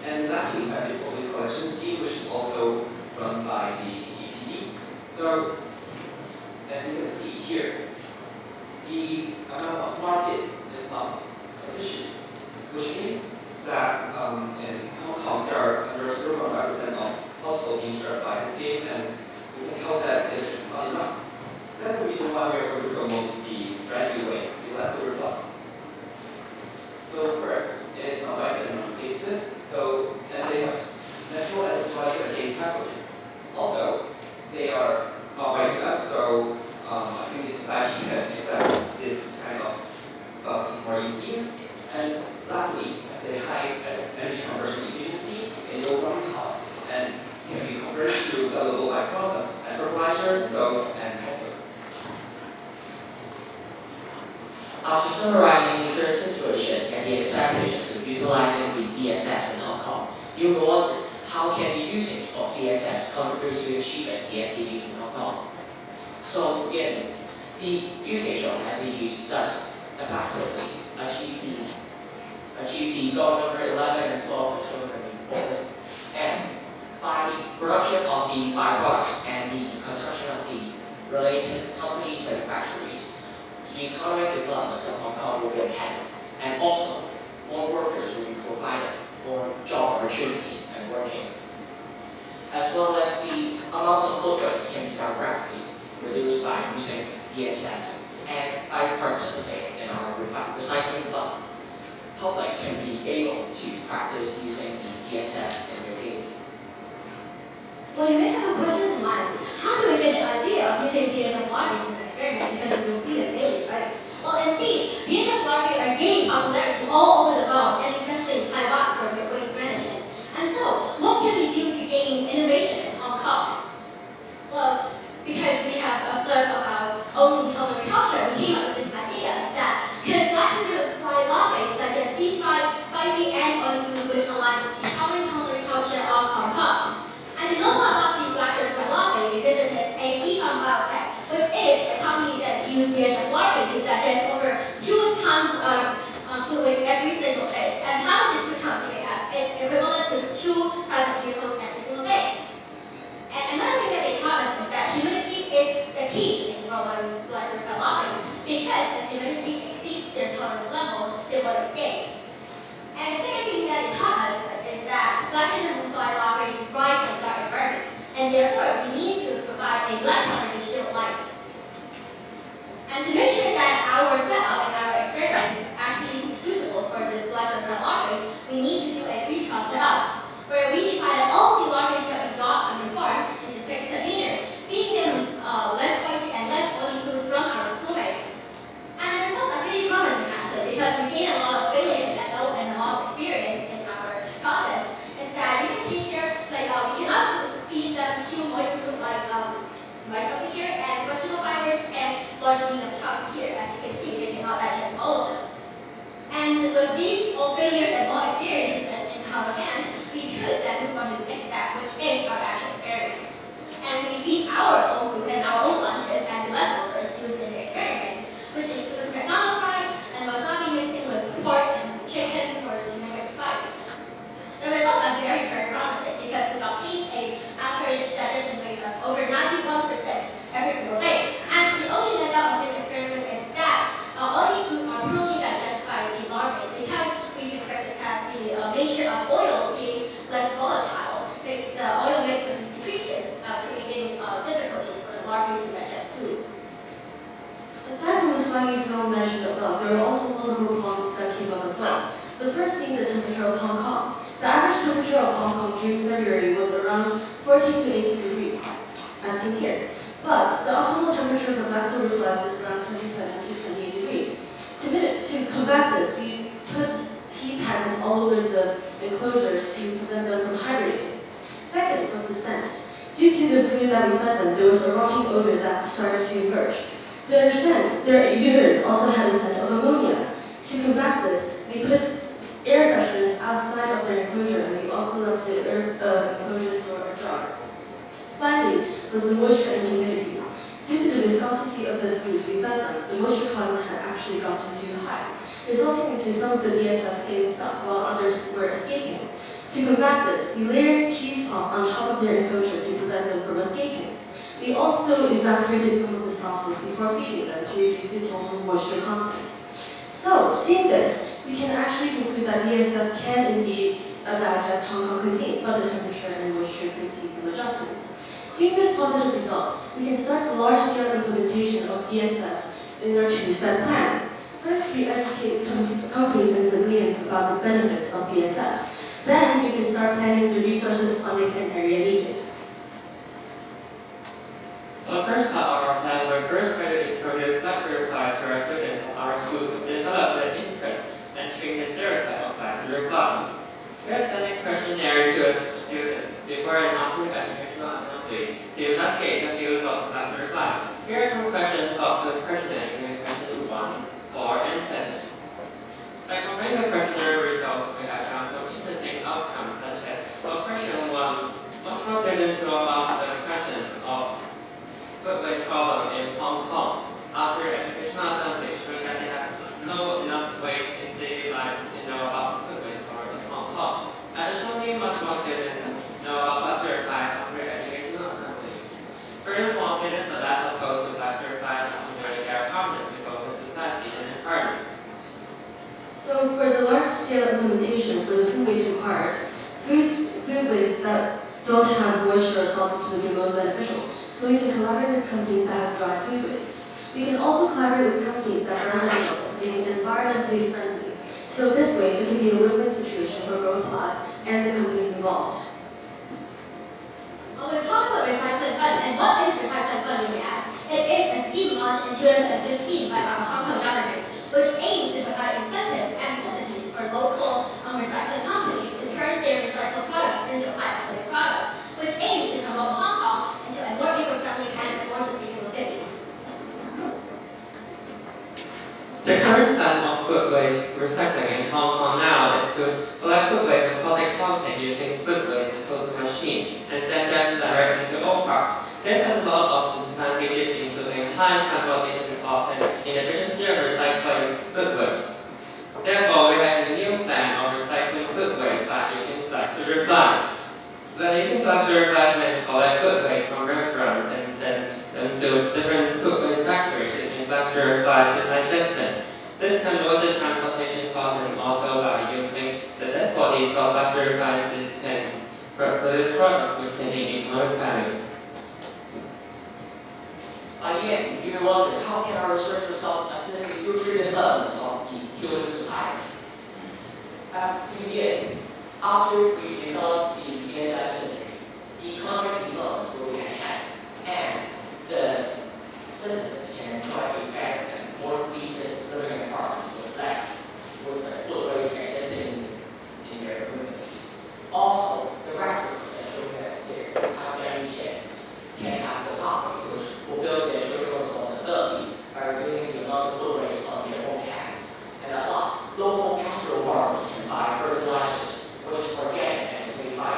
And lastly, we have the public collection scheme, which is also run by the EPD. So, as you can see here, the amount of markets is not sufficient, which means that in Hong Kong there are under 0.5% of households being served by this scheme, and we can count that is not enough. That's the reason why we are going to promote the brand new way, the leftover flux. So first, it is not like and non-invasive, so and they have natural antibodies against pathogens. Also, they are not biting us, so I think the society can accept this kind of more easy. And lastly, as a high energy conversion efficiency and low running cost, and can be converted to valuable byproducts as fertilizers, soap, and pet food. After summarizing the current situation and the advantages of utilizing the DSFs in Hong Kong, you will wonder how can the usage of DSFs contribute to achieving the SDGs in Hong Kong. So to begin, the usage of SDGs does effectively achieve the goal number 11 and 12 as shown in the report. And by the production of the byproducts and the construction of the related companies and factories, the economic development of Hong Kong will be enhanced, and also more workers will be provided more job opportunities and working, as well as the amount of food waste can be directly reduced by using DSF and by participating in our recycling fund. Public can be able to practice using the DSF in their daily. Well, you may have a question in mind. How do we get the idea of using DSF larvae in the experiment, because we will see them daily, right? Well, indeed, DSF larvae are gaining popularity all over the world, and especially in Taiwan for their waste management. And so, what can we do to gain innovation in Hong Kong? Well, because we have observed our own culinary culture, we came up with this idea that could black fly larvae digest deep-fried, spicy, and oily food which align with the common culinary culture of Hong Kong. And to know more about the black fly larvae, we visited Yuan Biotech, which is a company that uses DSF larvae to digest over 2 tons of food waste every single day. And how much is 2 tons of gas? It's equivalent to 2 private vehicles every single day. And another thing that they taught us is that humidity is the key in growing black fly larvae, because if humidity exceeds their tolerance level, they will escape. And the second thing that they taught us is that black fly larvae thrive in dark environments, and therefore we need to provide a black color to shield light. And to make sure that our setup and our experiment actually is suitable for the black fly larvae, we need to do a pre-trial setup, where we divided all the larvae that we got from the farm into 6 containers, feeding them less spicy and less oily foods from our schoolmates. And the results are pretty promising actually, because we gained a lot of failure and a lot of experience in our process. Is that you can see here, like we cannot feed them too moist food like rice over here, and vegetable fibers and large medium chunks here. As you can see, they cannot digest all of them. And with these all failures and all experiences in our hands, we could then move on to the next step, which is our actual experiment. And we feed our own food and our own lunches as leftovers used in the experiment, which includes McDonald's fries and wasabi tsunami film mentioned above, there were also multiple problems that came up as well. The first being the temperature of Hong Kong. The average temperature of Hong Kong during February was around 14 to 18 degrees, as seen here. But the optimal temperature for black silver flies was around 27 to 28 degrees. To combat this, we put heat packets all over the enclosure to prevent them from hibernating. Second was the scent. Due to the food that we fed them, there was a rotting odor that started to emerge. Their urine also had a scent of ammonia. To combat this, we put air fresheners outside of their enclosure, and we also left the enclosure's door ajar. Finally, was the moisture and humidity. Due to the viscosity of the foods we fed them, the moisture content had actually gotten too high, resulting into some of the BSFs getting stuck while others were escaping. To combat this, we layered cheesecloth on top of their enclosure to prevent them from escaping. We also evaporated some of the sauces before feeding them to reduce the total moisture content. So, seeing this, we can actually conclude that BSF can indeed digest Hong Kong cuisine, but the temperature and moisture could see some adjustments. Seeing this positive result, we can start the large-scale implementation of BSFs in our two-step plan. First, we educate companies and civilians about the benefits of BSFs. Then, we can start planning the resources, funding, and area needed. The first part of our plan, we first try to introduce luxury flies to our students at our schools to develop their interest and change the stereotype of luxury flies. We are sending questionnaire to students before and after the educational assembly to investigate the views of luxury flies. Here are some questions of the questionnaire in question 1, 4, and 7. By comparing the questionnaire results, we have found some interesting outcomes, such as for question 1, much more students know about the question of food waste problem in Hong Kong after educational assembly, showing that they have no enough waste in daily lives to know about food waste problem in Hong Kong. Additionally, much more students know about luxury flies after educational assembly. Furthermore, students are less opposed to luxury flies after they are harmless to both the society and environment. So for the large-scale implementation for the food waste required, food waste that don't have moisture or sauces would be most beneficial. So we can collaborate with companies that have dry food waste. We can also collaborate with companies that brand themselves as being environmentally friendly. So this way, it can be a win-win situation for both us and the companies involved. Well, we're talking about recycling fund, and what is recycling fund, you may ask? It is a scheme launched in 2015 by our Hong Kong government, which aims to provide incentives and subsidies for local recycling companies to turn their recycled products into high-quality products, which aims to promote Hong Kong into a more eco-friendly and more sustainable city. The current plan of food waste recycling in Hong Kong now is to collect food waste in public housing using food waste disposal machines and send them directly to all parks. This has a lot of disadvantages, including high transportation costs and inefficiency of recycling food waste. Therefore, we have a new plan of recycling food waste by using luxury flies. By using luxury flies, we can collect food waste from restaurants and send them to different food waste factories using luxury flies to digest them. This can lower the transportation costs and also by using the dead bodies of luxury flies to produce products which can be economic value. Yuan, you wonder how can our research results assist the future development of the human society? As we did, after we developed the BSF industry, the economic development will be enhanced, and the citizens can enjoy a better and more decent living environment with less food waste existing in their communities. Also, the residents that showing us here how their mission can have the power to fulfill their social responsibility by reducing the amount of food waste on their own hands. And at last, local capital farmers can buy fertilizers, which is organic and is made by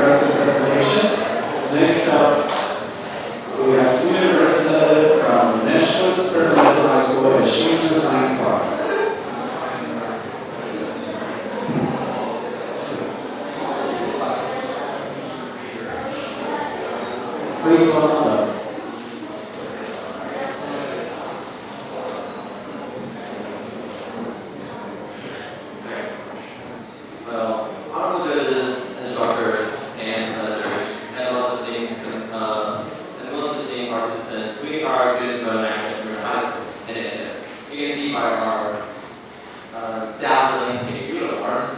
impressive presentation. Next up, we have student representative from National Experimental High School at Chao-Chou Science Park. Please welcome up. Well, honorable judges, instructors, and professors, and most esteemed participants, we are students from National High School in Indianapolis. You can see by our dazzling pink uniforms.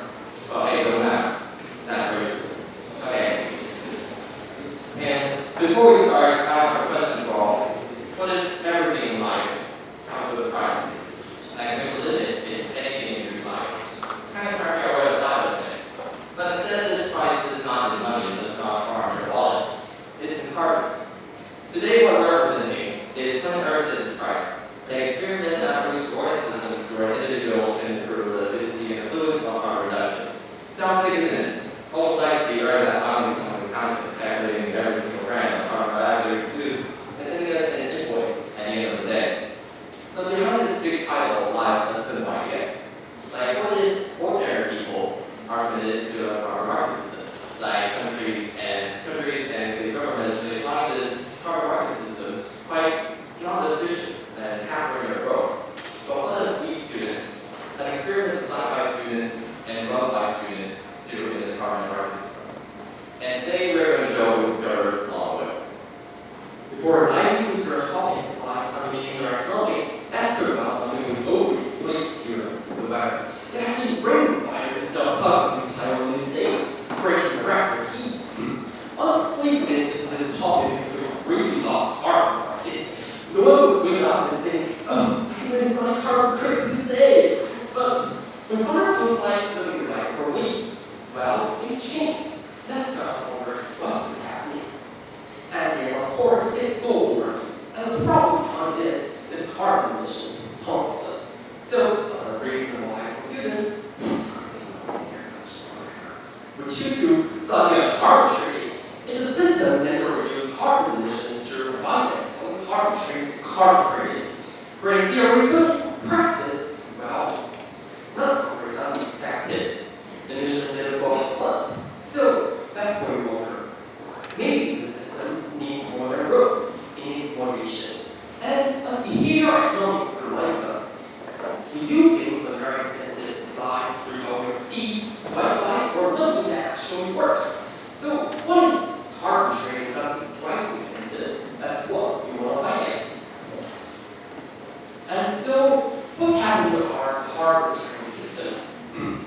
Well, hey, don't matter. That's racist. Okay. And before we start, I have a question for all. What if everything in life comes with a price? Like, there's a limit in anything in your life. Kind of figure out where the side of it. But instead, this price is not in money, does not harm your wallet. It's in carbon. Today, what we're representing is 20 Earth's price. They experiment that produce organ systems where individuals can improve the efficiency and influence of carbon reduction. Sounds big, isn't it? Almost like the Earth has finally become accountant, calculating every single gram of carbon dioxide produced and sending us an invoice at the end of the day. But behind this big title lies a simple idea. Like, what if ordinary people are committed to a carbon market system? Like countries and the governments, they apply this carbon market system quite non-efficient and hampering their growth. But what if these students, an experiment designed by students and run by students, do in this carbon market system? And today we're going to show who's started along the way. Before diving into the first topics like how we change our economics, let's talk about something we always experience the weather. It has been raining fires that plugs in Taiwanese states, breaking record heats. Honestly, when it's just this topic because we really love carbon markets, no one would wake up and think, oh, I can use my carbon credit today. But when summer feels like living like for a week, well, things change. Let's go over what's been happening. And then, of course, it's global warming. And the problem on this is carbon emissions constantly. So, as a regional high school student, we choose to study a carbon tree. It's a system that will reduce carbon emissions through finance on carbon credits. Great theory, but practice, well, not somewhere doesn't expect it. Emission never goes flip. So, that's where we wonder. Maybe the system needs more than rules. It needs motivation. And as behavioral economics remind us, we do think the very expensive life through overseas, Wi-Fi, or nothing that actually works. So, what if carbon trading becomes twice expensive as what we want to finance? And so, what happened to our carbon trading system?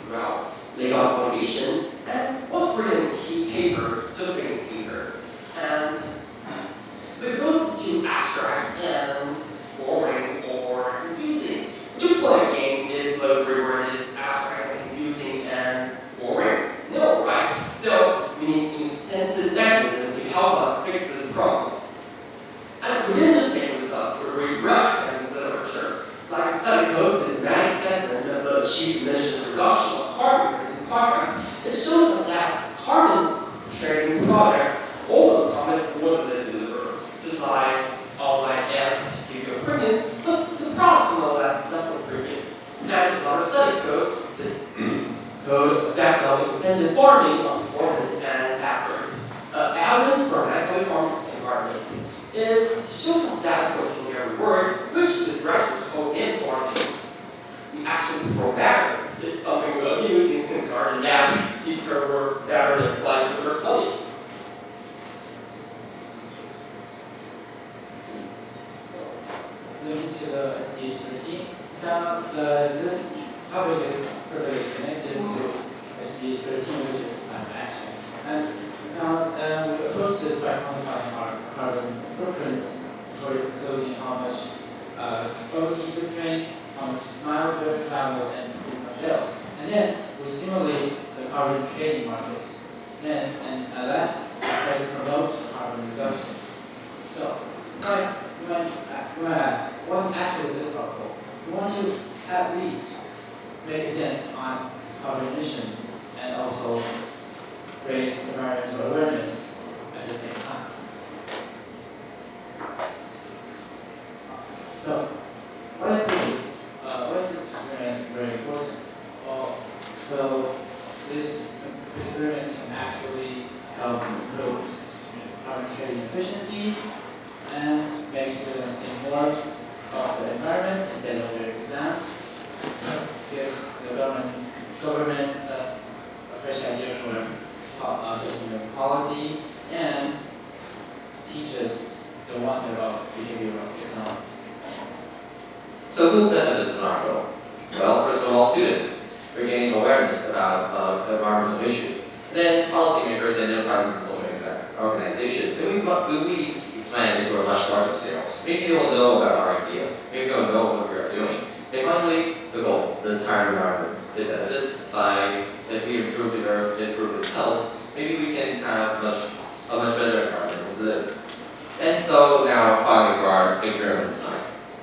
Well, laid off motivation, and what's written in key paper just makes speakers. And because it's too abstract and boring or confusing, would you play a game if the reward is abstract and confusing and boring? No, right? So we need an incentive mechanism to help us fix this problem. And we didn't just make this up, we read academic literature, like study codes systematic assessments of the achieved emissions reduction of carbon progress. It shows us that carbon trading projects often promise more than they deliver. Just like online ads give you a premium, but the product of that's less than premium. And another study code backs up incentive farming of performance and efforts. Evidence for naturally farmed environments. It shows us that working every word, which is research called in farming. We actually perform better. It's something we'll use in kindergarten now. Teacher were better than applying to their studies. Moving to the SDGs-13, now this topic is perfectly connected to SDGs-13, which is climate action. And now we approach this by quantifying our carbon footprints, including how much overseas footprint, how much miles we have traveled, and much else. And then we stimulate the carbon trading market. And last, try to promote carbon reduction. So, you might ask, what's actually this our goal? We want to at least make a dent on carbon emission and also raise environmental awareness at the same time. So, why is this experiment very important? So this experiment can actually help improve carbon trading efficiency and make students think more of the environment instead of their exams. Give the government a fresh idea for sustainable policy and teaches the wonder of behavioral economics. So who benefits from our goal? Well, first of all, students. We're gaining awareness about environmental issues. Then policymakers and enterprises and social organizations. Then we expand into a much larger scale. Maybe they will know about our idea. Maybe they'll know what we are doing. And finally, the goal, the entire environment. It benefits by, if we improve its health, maybe we can have a much better environment to live. And so now, finally, for our experiment design.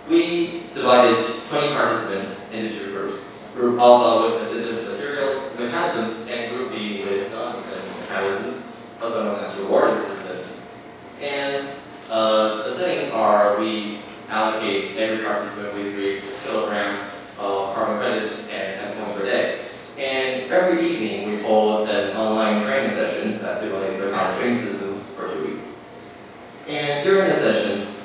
We divided 20 participants into two groups. Group alpha with assistive material mechanisms and group B with non-assistive mechanisms, also known as reward systems. And the settings are we allocate every participant with 3 kilograms of carbon credits and 10 points per day. And every evening we hold an online training sessions that simulates the carbon trading systems for 2 weeks. And during the sessions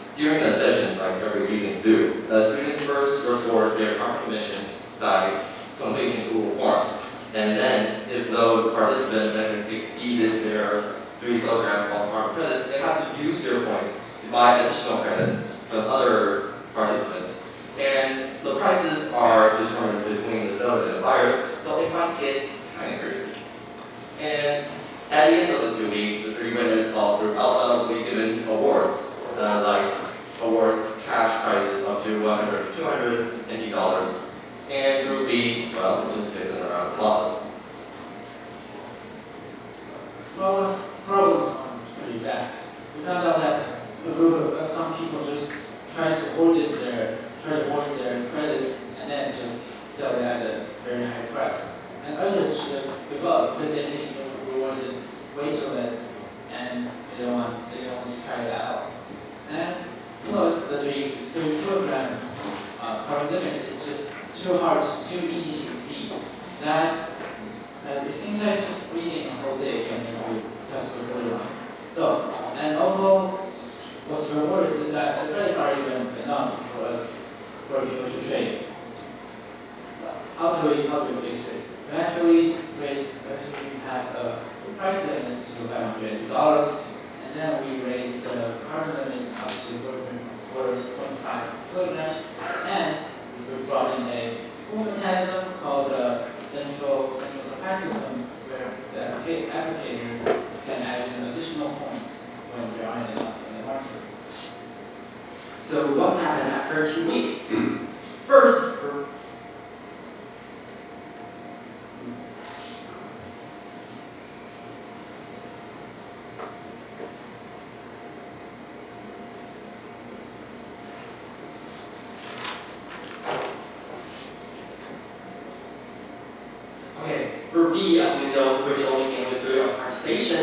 like every evening do, the students first report their carbon emissions by completing Google Forms. And then, if those participants have exceeded their 3 kilograms of carbon credits, they have to use their points to buy additional credits from other participants. And the prices are determined between the sellers and the buyers, so it might get kind of crazy. And at the end of the 2 weeks, the 3 winners of Group Alpha will be given awards, like award cash prizes up to $100 to $250. And Group B, well, it just gets in around applause. Problems come pretty fast. We found out that some people just try to hoard their credits and then just sell it at a very high price. And others just give up because they think the rewards is way too less and they don't want to try it out. And plus the 3 kilogram carbon limit is just too hard, too easy to exceed. That it seems like just reading a whole day can make you touch the borderline. So, and also, what's worse is that the credits are even enough for us, for people to trade. How do we fix it? We actually have a price limit to $500, and then we raise the carbon limits up to 4.5 kilograms, and we brought in a mechanism called the central supply system, where the applicator can add in additional points when there aren't enough in the market. So what happened after 2 weeks? First, Group B, as we know, which only came with 3 of participation,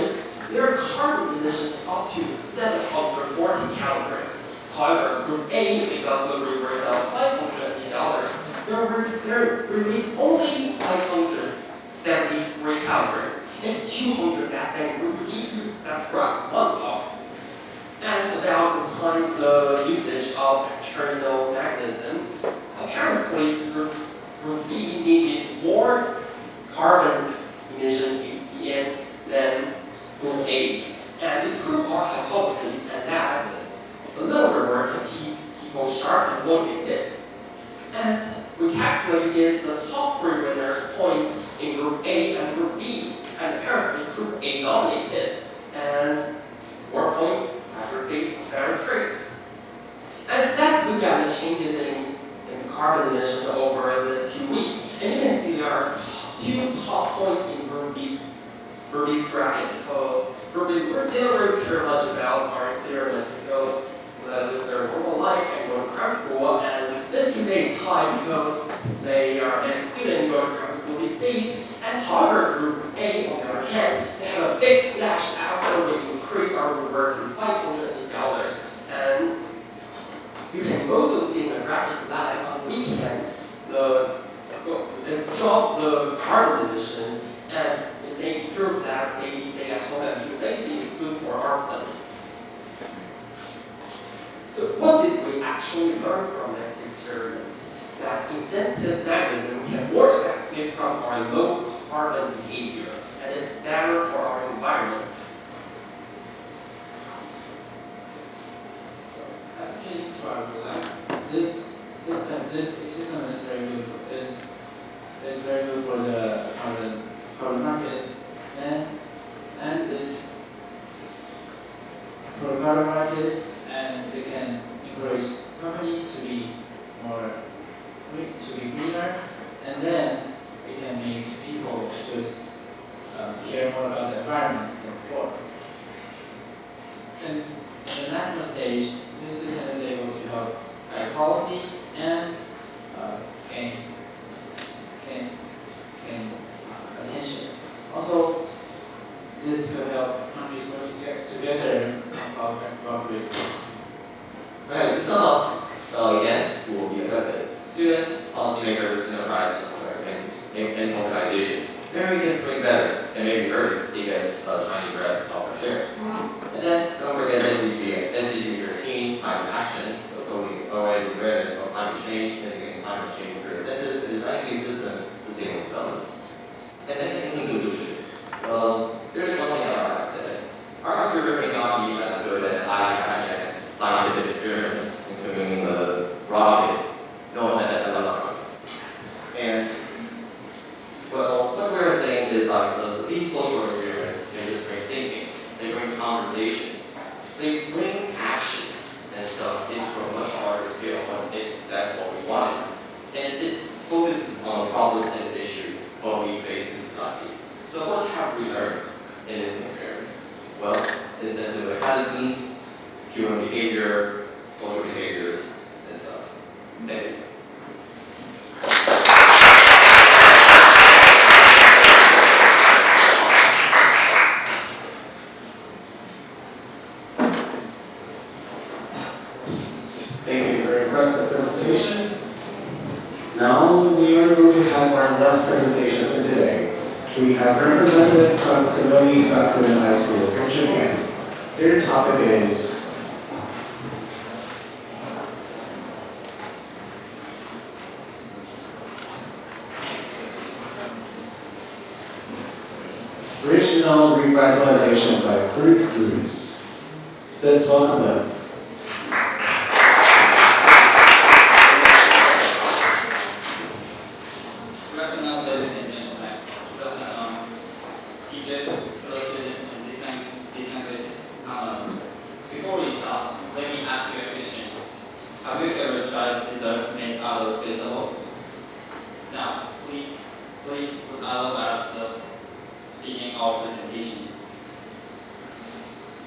their carbon emissions up to 740 kilograms. However, Group A, they got the rewards of $580. Their release only 573 kilograms. It's 200 less than Group B. That's right, 1 box. And about the time the usage of external mechanism, apparently Group B needed more carbon emission HCN than Group A. And we proved our hypothesis, and that a little reward can keep people sharp and motivated. And we calculated the top 3 winners' points in Group A and Group B, and apparently Group A dominated, and more points after base better traits. And that look at the changes in carbon emission over this 2 weeks, and you can see there are 2 top points in Group B's bracket, because Group B, they don't really care much about our experiments because their normal life and go to craft school, and this 2 days high because they are a student going to craft school these days. And however, Group A, on the other hand, they have a also see in the graphic that on weekends, the drop the carbon emissions and they prove that maybe staying at home and being lazy is good for our planet. So what did we actually learn from this experience? That incentive mechanism can work against it from our low carbon behavior, and it's better for our environment. Actually, this system is very good. Is very good for the carbon market, and it's for carbon markets, and they can encourage companies to be greener, and then it can make people just care more about the environment than before. And in the national stage, this system is able to help guide policy and gain attention. Also, this could help countries work together and cooperate. Okay, to sum up, again, who will be affected? Students, policymakers, enterprises, and organizations. Maybe we can bring better and maybe hurt because of tiny bread of share. And that's, don't forget, SDG 13, climate action, promoting awareness of climate change, mitigating climate change through incentives, and designing these systems to sustainable developments. And next, in conclusion, there's one thing I want to say. Our career may not be as good as I have as scientific experiments, including the rockets. No one has done rockets. And, well, what we're saying is these social experiments, they just bring thinking, they bring conversations, they bring actions and stuff into a much larger scale when that's what we wanted. And it focuses on problems and issues what we face in society. So what have we learned in this experiment? Well, incentive mechanisms, human behavior, social behaviors, and stuff. Thank you. Thank you for your impressive presentation. Now we are going to have our last presentation for today. We have a representative from Toba High School from Japan. Their topic is regional revitalization by fruit foods. Let's welcome them.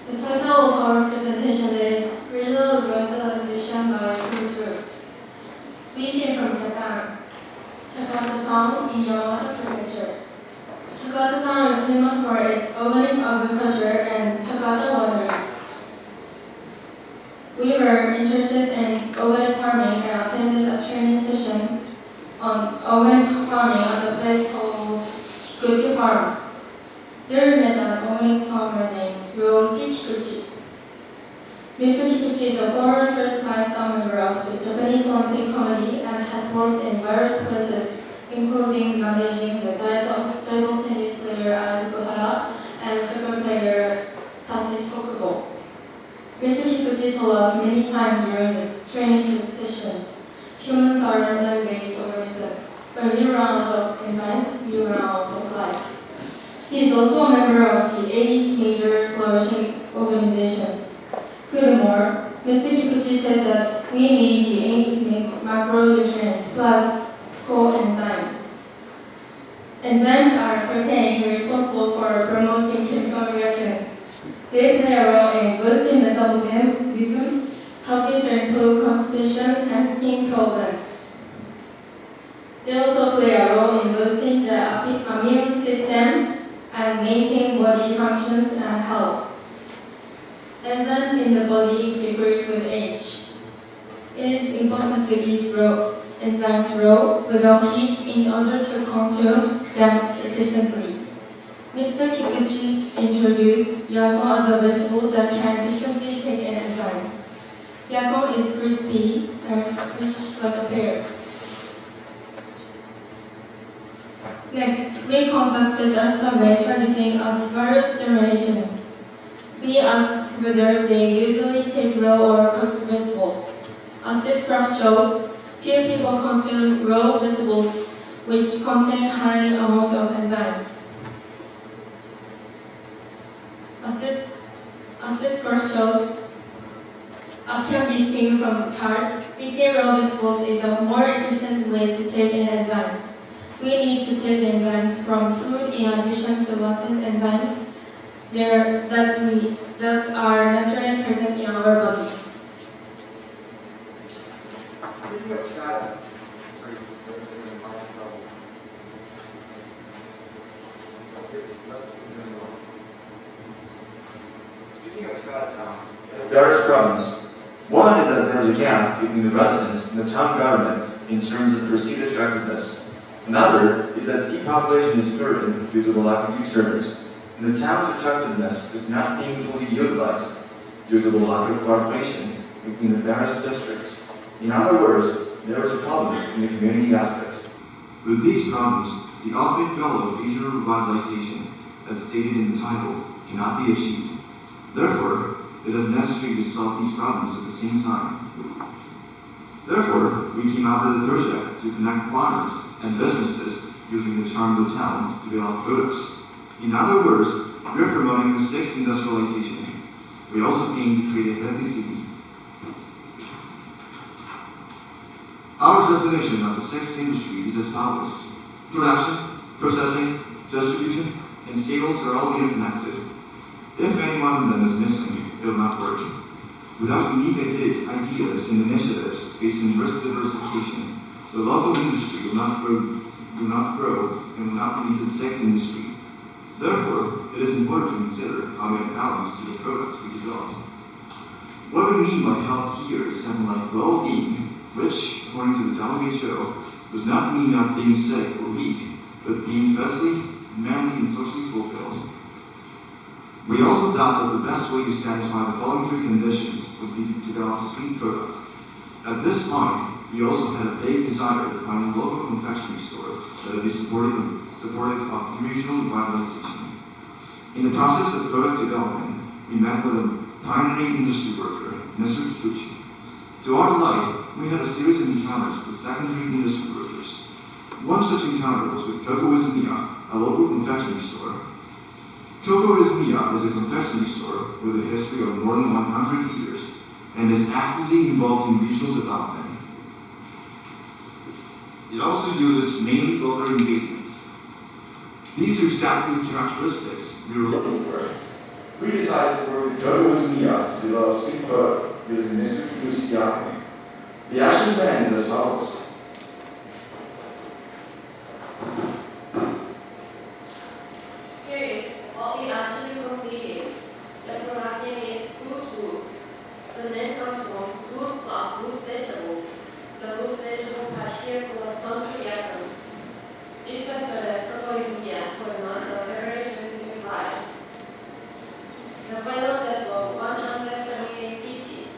The title of our presentation is Regional Revitalization by Fruit Roots. We came from Japan, Takata Town in Yamata Prefecture. Takata Town is famous for its organic agriculture and Takata winery. We were interested in organic farming and attended a training session on organic farming at a place called Gucci Farm. There we met an organic farmer named Yuan. Mr. Kikuchi is a former certified staff member of the Japanese Olympic Committee and has worked in various places, including managing the diet of table tennis player Yokohara and soccer player Tase Tokubo. Mr. Kikuchi told us many times during the training sessions, humans are enzyme-based organisms. When we run out of enzymes, we run out of life. He is also a member of the 8 major flourishing organizations. Furthermore, Mr. Kikuchi said that we need the 8 macronutrients plus coenzymes. Enzymes are proteins responsible for promoting chemical reactions. They play a role in boosting metabolism, helping to improve constipation and skin problems. They also play a role in boosting the immune system and maintaining body functions and health. Enzymes in the body decrease with age. It is important to eat raw enzymes raw without heat in order to consume them efficiently. Mr. Kikuchi introduced yakon as a vegetable that can efficiently take in enzymes. Yakon is crispy and fish like a pear. Next, we conducted a survey targeting at various generations. We asked whether they usually take raw or cooked vegetables. As this graph shows, few people consume raw vegetables which contain high amount of enzymes. As this graph shows, as can be seen from the chart, eating raw vegetables is a more efficient way to take in enzymes. We need to take enzymes from food in addition to latent enzymes that are naturally present in our bodies. Speaking of Chinatown, various problems. One is that there is a gap between the residents and the town government in terms of perceived attractiveness. Another is that depopulation is occurring due to the lack of U-turns, and the town's attractiveness is not being fully utilized due to the lack of cooperation between the various districts. In other words, there is a problem in the community aspect. With these problems, the ultimate goal of regional revitalization, as stated in the title, cannot be achieved. Therefore, it is necessary to solve these problems at the same time. Therefore, we came up with a project to connect farmers and businesses using the charm of the town to develop products. In other words, we are promoting the sixth industrialization. We also aim to create a healthy city. Our definition of the sixth industry is as follows. Production, processing, distribution, and sales are all interconnected. If any one of them is missing, it will not work. Without unique ideas and initiatives based on risk diversification, the local industry will not grow and will not lead to the sixth industry. Therefore, it is important to consider how we add balance to the products we develop. What we mean by health here is something like well-being, which, according to the WHO, does not mean not being sick or weak, but being physically, mentally, and socially fulfilled. We also thought that the best way to satisfy the following three conditions would be to develop a sweet product. At this point, we also had a big desire to find a local confectionery store that would be supportive of regional revitalization. In the process of product development, we met with a pioneering industry worker, Mr. Kikuchi. To our delight, we had a series of encounters with secondary industry workers. One such encounter was with Kyoto Izumiya, a local confectionery store. Kyoto Izumiya is a confectionery store with a history of more than 100 years and is actively involved in regional development. It also uses mainly local ingredients. These are exactly the characteristics we were looking for. We decided to work with Kyoto Izumiya to develop a sweet product using Mr. Kikuchi's yakoni. The action plan is as follows. Here is what we actually completed. The product name is root roots. The name comes from root plus root vegetables. The root vegetable part here corresponds to yakon. This was sold at Kyoto Izumiya for the month of February 2025. The final sales were 178 pieces.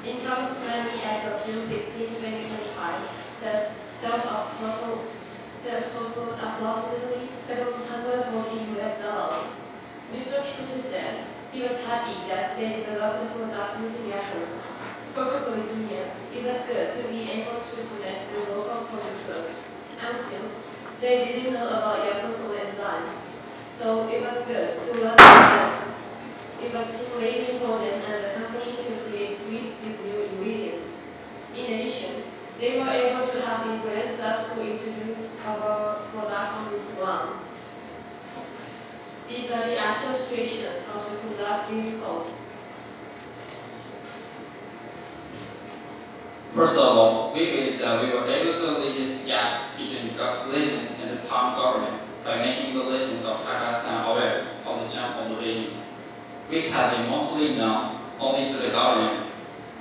In terms of money as of June 16, 2025, sales totaled approximately $740 US. Mr. Kikuchi said he was happy that they developed the product using yakon. For Kyoto Izumiya, it was good to be able to connect with local producers, and since they didn't know about yakon enzymes, so it was good to learn about them. It was stimulating for them and the company to create sweet with new ingredients. In addition, they were able to have influencers who introduced our product on Instagram. These are the actual situations of the product being sold. First of all, we were able to lead this gap between the population and the town government by making the residents of Taiwan aware of the jump of the vision, which had been mostly known only to the government.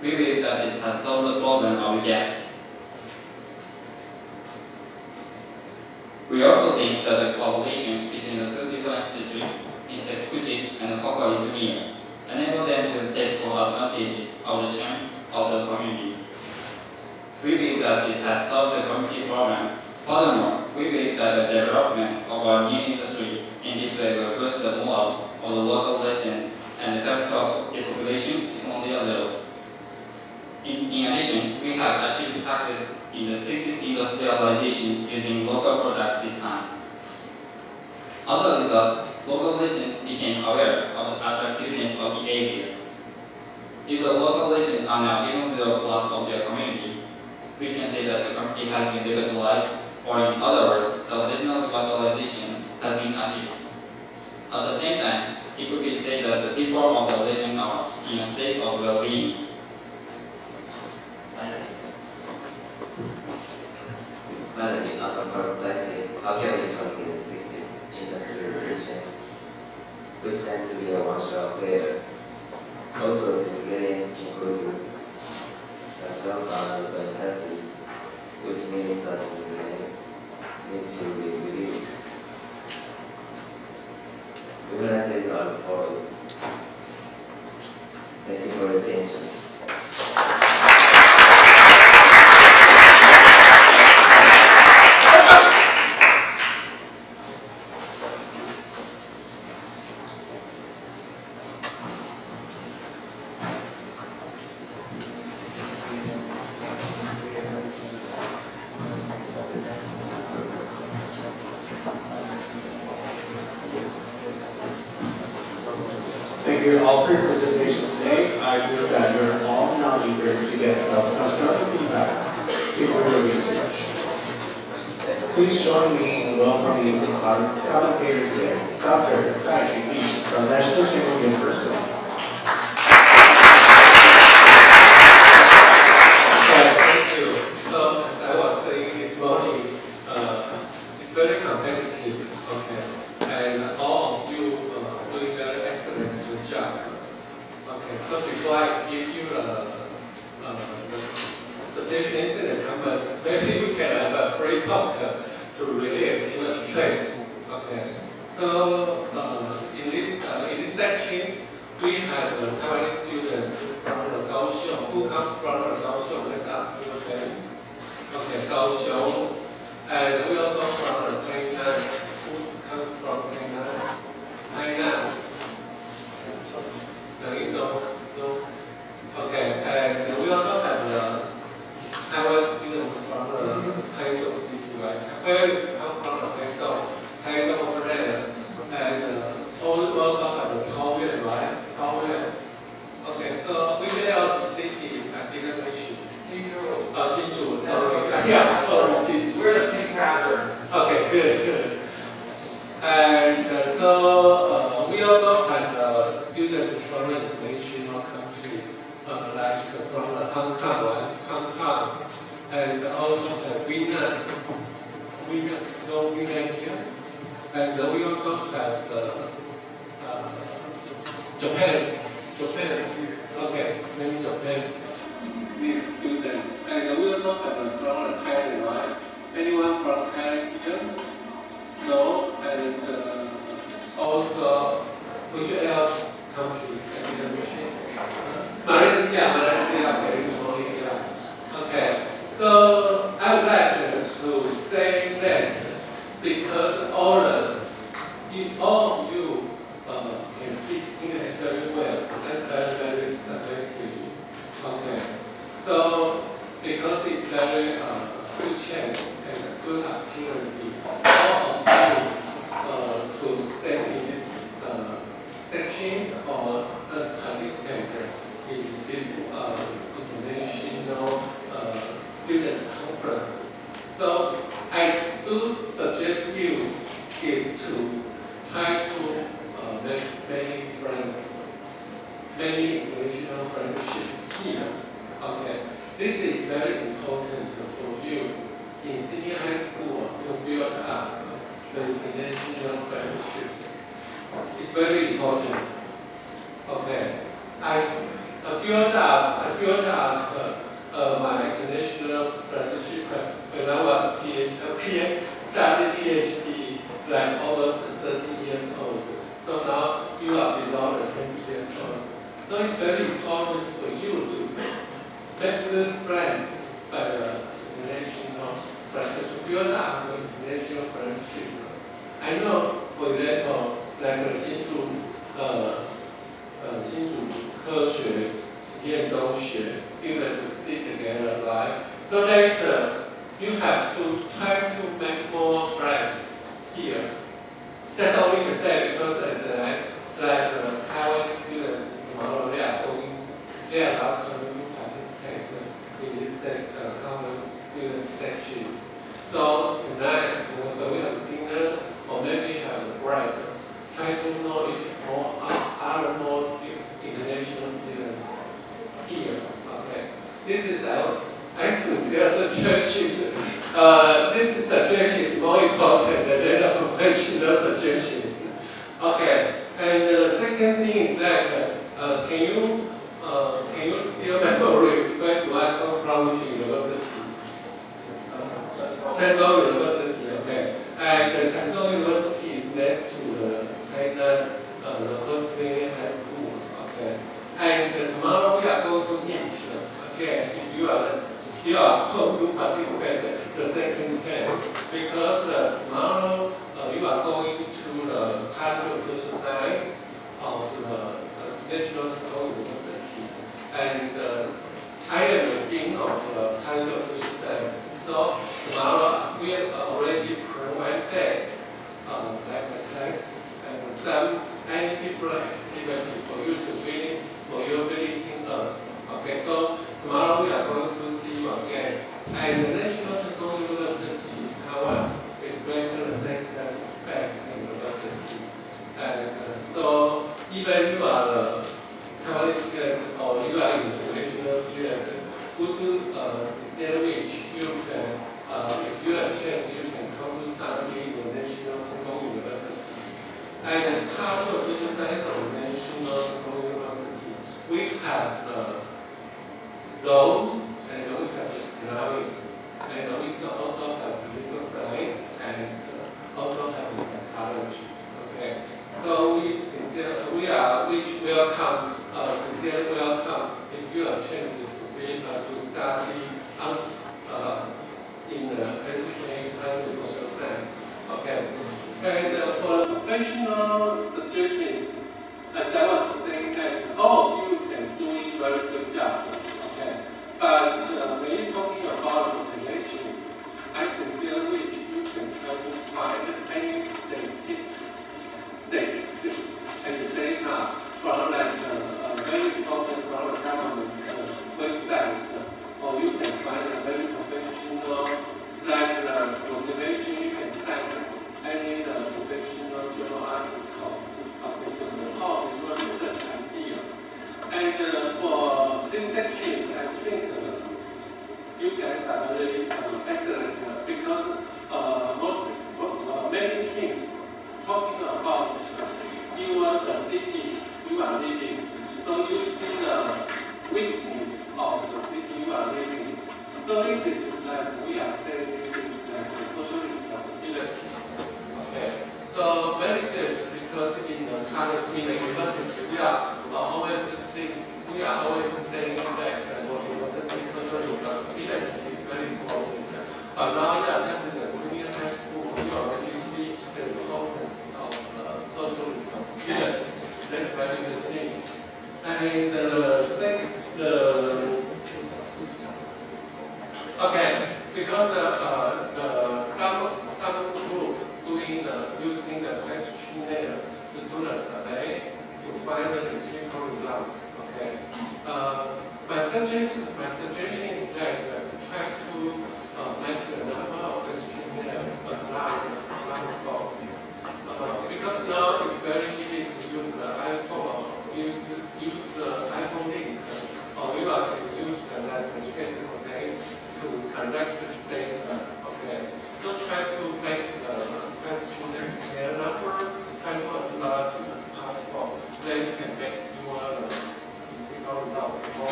We believe that this has solved the problem of the gap. We also think that the collaboration between the two different districts, Mr. Fuji and Kaohsiung, enable them to take full advantage of the strength of the community. We believe that this has solved the community problem. Furthermore, we believe that the development of our new industry in this way will boost the morale of the local relation and help the population is only a little. In addition, we have achieved success in the 60s industrialization using local products this time. As a result, local relations became aware of the attractiveness of the area. If the local relations are now even below class of their community, we can say that the community has been revitalized, or in other words, the original revitalization has been achieved. At the same time, it could be said that the people of the region are in a state of well-being. Finally, as a perspective, how can we continue 60s industrialization, which tends to be a one-shot affair? Also, the ingredients in produce themselves are not very healthy, which means that the ingredients need to be reviewed. The messages are as follows. Thank you for your attention. Thank you all for your presentations today. I believe that you're all now eager to get some constructive feedback to your research. Please join me in welcoming the commentator today, Dr. Taichung from National Chamber University. Thank you. So as I was saying this morning, it's very competitive, okay, and all of you doing very excellent job. Okay, so before I give you the suggestions and comments, maybe we can have a free talk to release your stress. Okay, so in this section, we have Taiwanese students from the Kaohsiung who come from the Kaohsiung. Let's up your hand. Okay, Kaohsiung, and we also from the Tainan, who comes from Tainan. No. Okay, and we also have the Taiwan students from the Taichung city, right? Where come from the Taichung over there, and we also have the Taoyuan, right? Taoyuan. Okay, so which else city I didn't mention? Hsinchu, sorry. Yeah, sorry, Hsinchu. We're the pink patterns. Okay, good. And so we also had students from the international country, like from Hong Kong, and also have Yuan here, and we also have Japan. Okay, maybe Japan. These students, and we also have from Thailand, right? Anyone from Thailand here? No, and also, which else country? Malaysia, okay, it's only here. Okay, so I would like to say that because all of you can speak English very well, that's very good. Okay, so because it's very good chance and a good opportunity, all of you to stay in this sections or participate in this international students conference. So I do suggest you is to try to make many friends, many international friendships here. Okay, this is very important for you in senior high school to build up the international friendship. It's very important. Okay, as built up my international friendship when I was studying PhD, like over 30 years old. So now you are below the 20 years old. So it's very important for you to make good friends by the international friendship, to build up the international friendship. I know, for example, like the 新竹科学实验中学 students stick together, right? So that you have to try to make more friends here. Just only today, because as Taiwanese students tomorrow they are not going to participate in this common student sections. So tonight, when we have dinner or maybe have a break, try to know if more international students here. Okay, this is I think their suggestions. This suggestion is more important than the professional suggestions. Okay, and the second thing is that can you still memories where do I come from, which university? Chengdu University. Okay, and the Chengdu University is next to the Tainan, the first grade high school. Okay, and tomorrow we are going to meet. Okay, if you are home to participate the second term, because tomorrow you are going to the Cultural Social Science of the National University, and I am the dean of the Cultural Social Science. So tomorrow we have already provided like a class and some different activity for you to visit, for your visiting us. Okay, so tomorrow we are going to see you again. And the National University in Taiwan is ranked the second best university. And so even you are the Taiwanese students or you are international students, who do sincere wish you can, if you have a chance, you can come to study in the National University. And the Cultural Social Science of the National University, we have law, and we have economics, and we also have political science, and also have psychology. Okay, so we welcome, sincerely welcome if you have a chance to study in the SDGs social science. Okay, and for professional suggestions, as I was saying that, you can do a very good job. Okay, but when you're talking about relations, I sincerely wish you can try to find any statistics and data from very important from the government website, or you can find a very professional motivation. You can cite any professional journal article to support your research idea. And for this section, I think you guys are very excellent because many things talking about the city you are living. So you see the weakness of the city you are living. So this is like we are saying this is like the social responsibility. Okay. So very good because in the college, in the university, we are always saying that university social responsibility is very important. But now we are just in the senior high school, we already see the importance of social responsibility. That's very interesting. And because some groups using the questionnaire to do the survey to find the empirical results. Okay. My suggestion is that try to make the number of questionnaire as large as possible. Because now it's very easy to use the iPhone, use the iPhone link, or you can use the educated survey to collect the data. Okay. So try to make the questionnaire number try to as large as possible. Then you can make your results more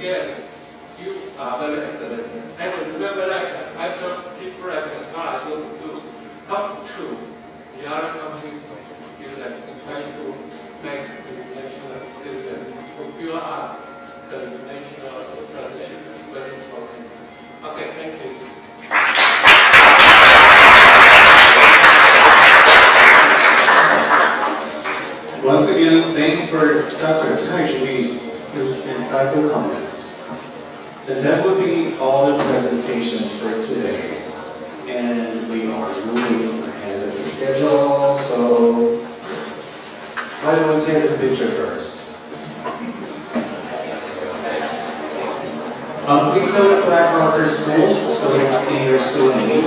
again, you are very excellent. And remember that after tea break, what I go to do, talk to the other countries' students and try to make international students to build up the international friendship. It's very important. Okay, thank you. Once again, thanks for Dr. Taichung's insightful comments. And that would be all the presentations for today. And we are moving ahead of the schedule, so why don't we take the picture first? Please go to Black Rocker School so we can see your school name.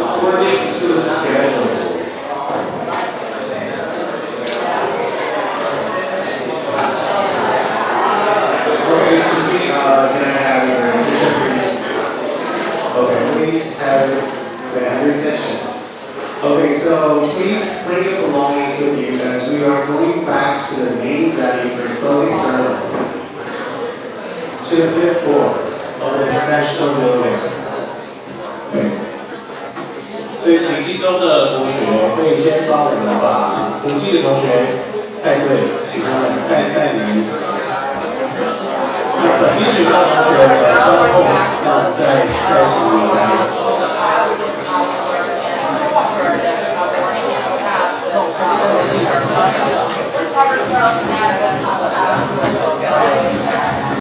According to the schedule, okay, excuse me, can I have your attention, please? Okay, please have your attention. Okay, so please bring your belongings with you as we are going back to the main venue for the closing ceremony, to the 5th floor of the Prefectural building. 所以，请一中的同学可以先帮我们把福记的同学带队，请他们带领。那本地学校同学稍后，那我们再行离开。